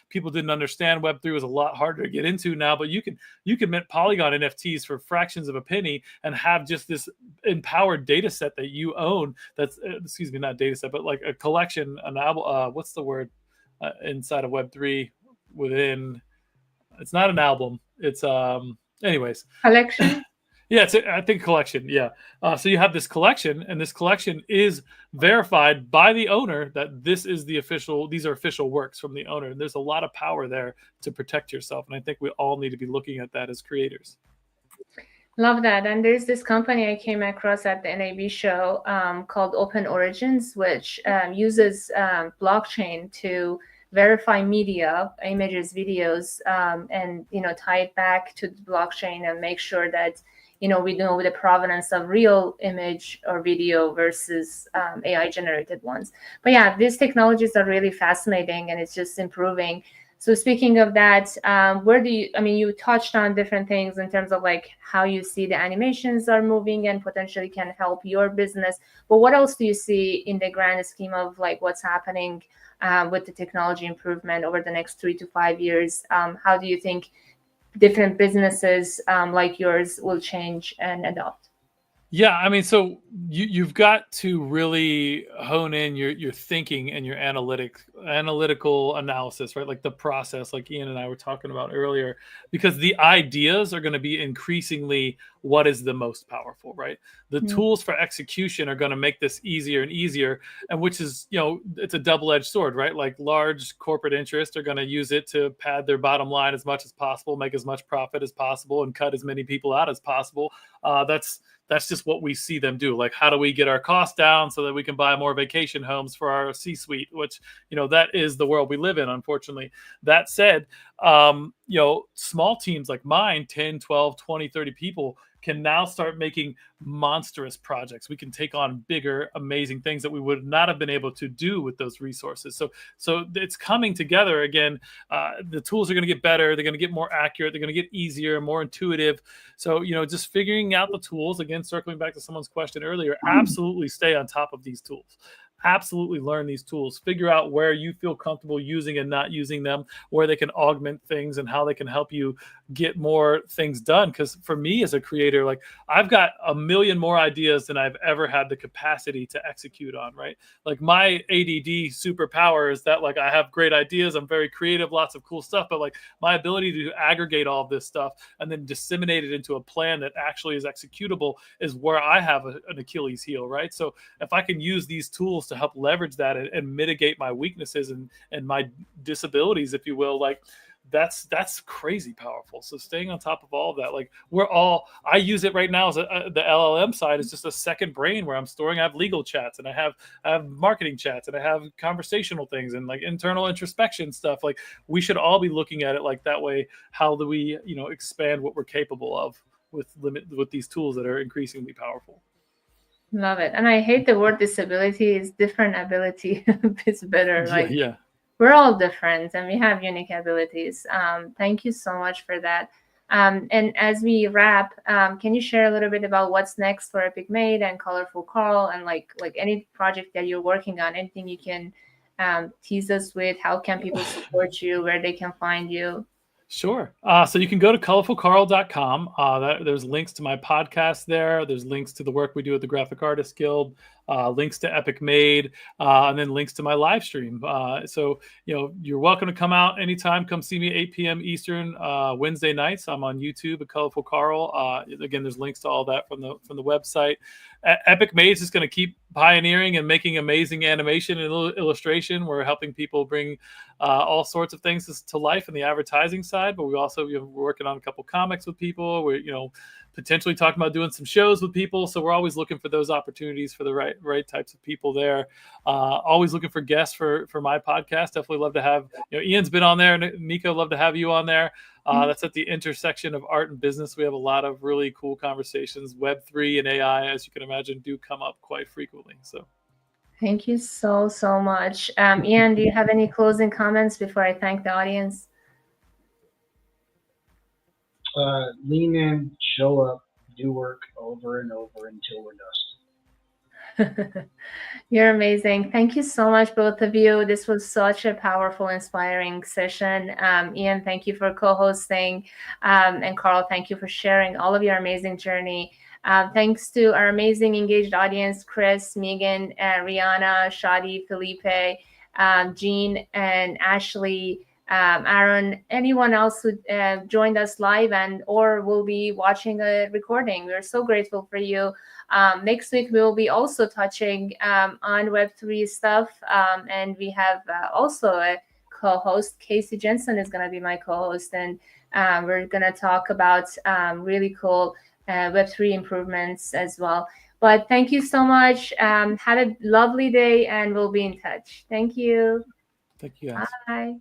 people didn't understand Web3 was a lot harder to get into now, but you can mint Polygon NFTs for fractions of a penny and have just this empowered data set that you own. That's, excuse me, not data set, but like a collection, an album, what's the word inside of Web3 within, it's not an album. It's, anyways. Collection? Yeah, I think collection. Yeah. So you have this collection, and this collection is verified by the owner that these are official works from the owner. And there's a lot of power there to protect yourself. And I think we all need to be looking at that as creators. Love that. And there's this company I came across at the NAB show called Open Origins, which uses blockchain to verify media, images, videos, and tie it back to the blockchain and make sure that we know the provenance of real image or video versus AI generated ones. But yeah, these technologies are really fascinating, and it's just improving. So speaking of that, you touched on different things in terms of like how you see the animations are moving and potentially can help your business. But what else do you see in the grand scheme of like what's happening with the technology improvement over the next 3 to 5 years? How do you think different businesses like yours will change and adopt? Yeah, so you've got to really hone in your thinking and your analytical analysis, right? Like the process, like Ian and I were talking about earlier, because the ideas are going to be increasingly what is the most powerful, right? The tools for execution are going to make this easier and easier, and which is, it's a double-edged sword, right? Like large corporate interests are going to use it to pad their bottom line as much as possible, make as much profit as possible, and cut as many people out as possible. That's just what we see them do. Like, how do we get our costs down so that we can buy more vacation homes for our C-suite, which, that is the world we live in, unfortunately. That said, small teams like mine, 10, 12, 20, 30 people, can now start making monstrous projects. We can take on bigger, amazing things that we would not have been able to do with those resources. So it's coming together again. The tools are going to get better. They're going to get more accurate. They're going to get easier, more intuitive. So, just figuring out the tools, again, circling back to someone's question earlier, absolutely stay on top of these tools. Absolutely learn these tools, figure out where you feel comfortable using and not using them, where they can augment things and how they can help you get more things done. Because for me as a creator, like, I've got a million more ideas than I've ever had the capacity to execute on, right? Like, my ADD superpower is that, like, I have great ideas, I'm very creative, lots of cool stuff, but like my ability to aggregate all of this stuff and then disseminate it into a plan that actually is executable is where I have an Achilles heel, right? So if I can use these tools to help leverage that and mitigate my weaknesses and my disabilities, if you will, like, that's crazy powerful. So staying on top of all of that, like, I use it right now as the LLM side is just a second brain where I have legal chats, and I have marketing chats, and I have conversational things, and like internal introspection stuff. Like, we should all be looking at it like that way. How do we, expand what we're capable of with these tools that are increasingly powerful? Love it. And I hate the word disability. It's different ability. It's better. Yeah, yeah. We're all different and we have unique abilities. Thank you so much for that. And as we wrap, can you share a little bit about what's next for Epic Made and Colorful Carl, and like any project that you're working on? Anything you can tease us with? How can people support you? Where they can find you? Sure. So you can go to colorfulcarl.com. There's links to my podcast there. There's links to the work we do at the Graphic Artists Guild, links to Epic Made, and then links to my live stream. So, you're welcome to come out anytime. Come see me 8 p.m. Eastern Wednesday nights. I'm on YouTube at Colorful Carl. Again, there's links to all that from the website. Epic Made is just going to keep pioneering and making amazing animation and illustration. We're helping people bring all sorts of things to life in the advertising side, but we're working on a couple comics with people. We're potentially talking about doing some shows with people. So we're always looking for those opportunities for the right types of people there. Always looking for guests for my podcast. Definitely love to have, Ian's been on there. Nico, love to have you on there. That's at the intersection of art and business. We have a lot of really cool conversations. Web3 and AI, as you can imagine, do come up quite frequently. So thank you so much. Ian, do you have any closing comments before I thank the audience? Lean in, show up, do work over and over until we're dust. You're amazing. Thank you so much, both of you. This was such a powerful, inspiring session. Ian, thank you for co-hosting. And Carl, thank you for sharing all of your amazing journey. Thanks to our amazing engaged audience, Chris, Megan, Rihanna, Shadi, Felipe, Jean, and Ashley, Aaron, anyone else who joined us live and or will be watching a recording. We're so grateful for you. Next week, we will be also touching on Web3 stuff. And we have also a co-host. Casey Jensen is going to be my co-host. And we're going to talk about really cool Web3 improvements as well. But thank you so much. Have a lovely day and we'll be in touch. Thank you. Thank you guys. Bye.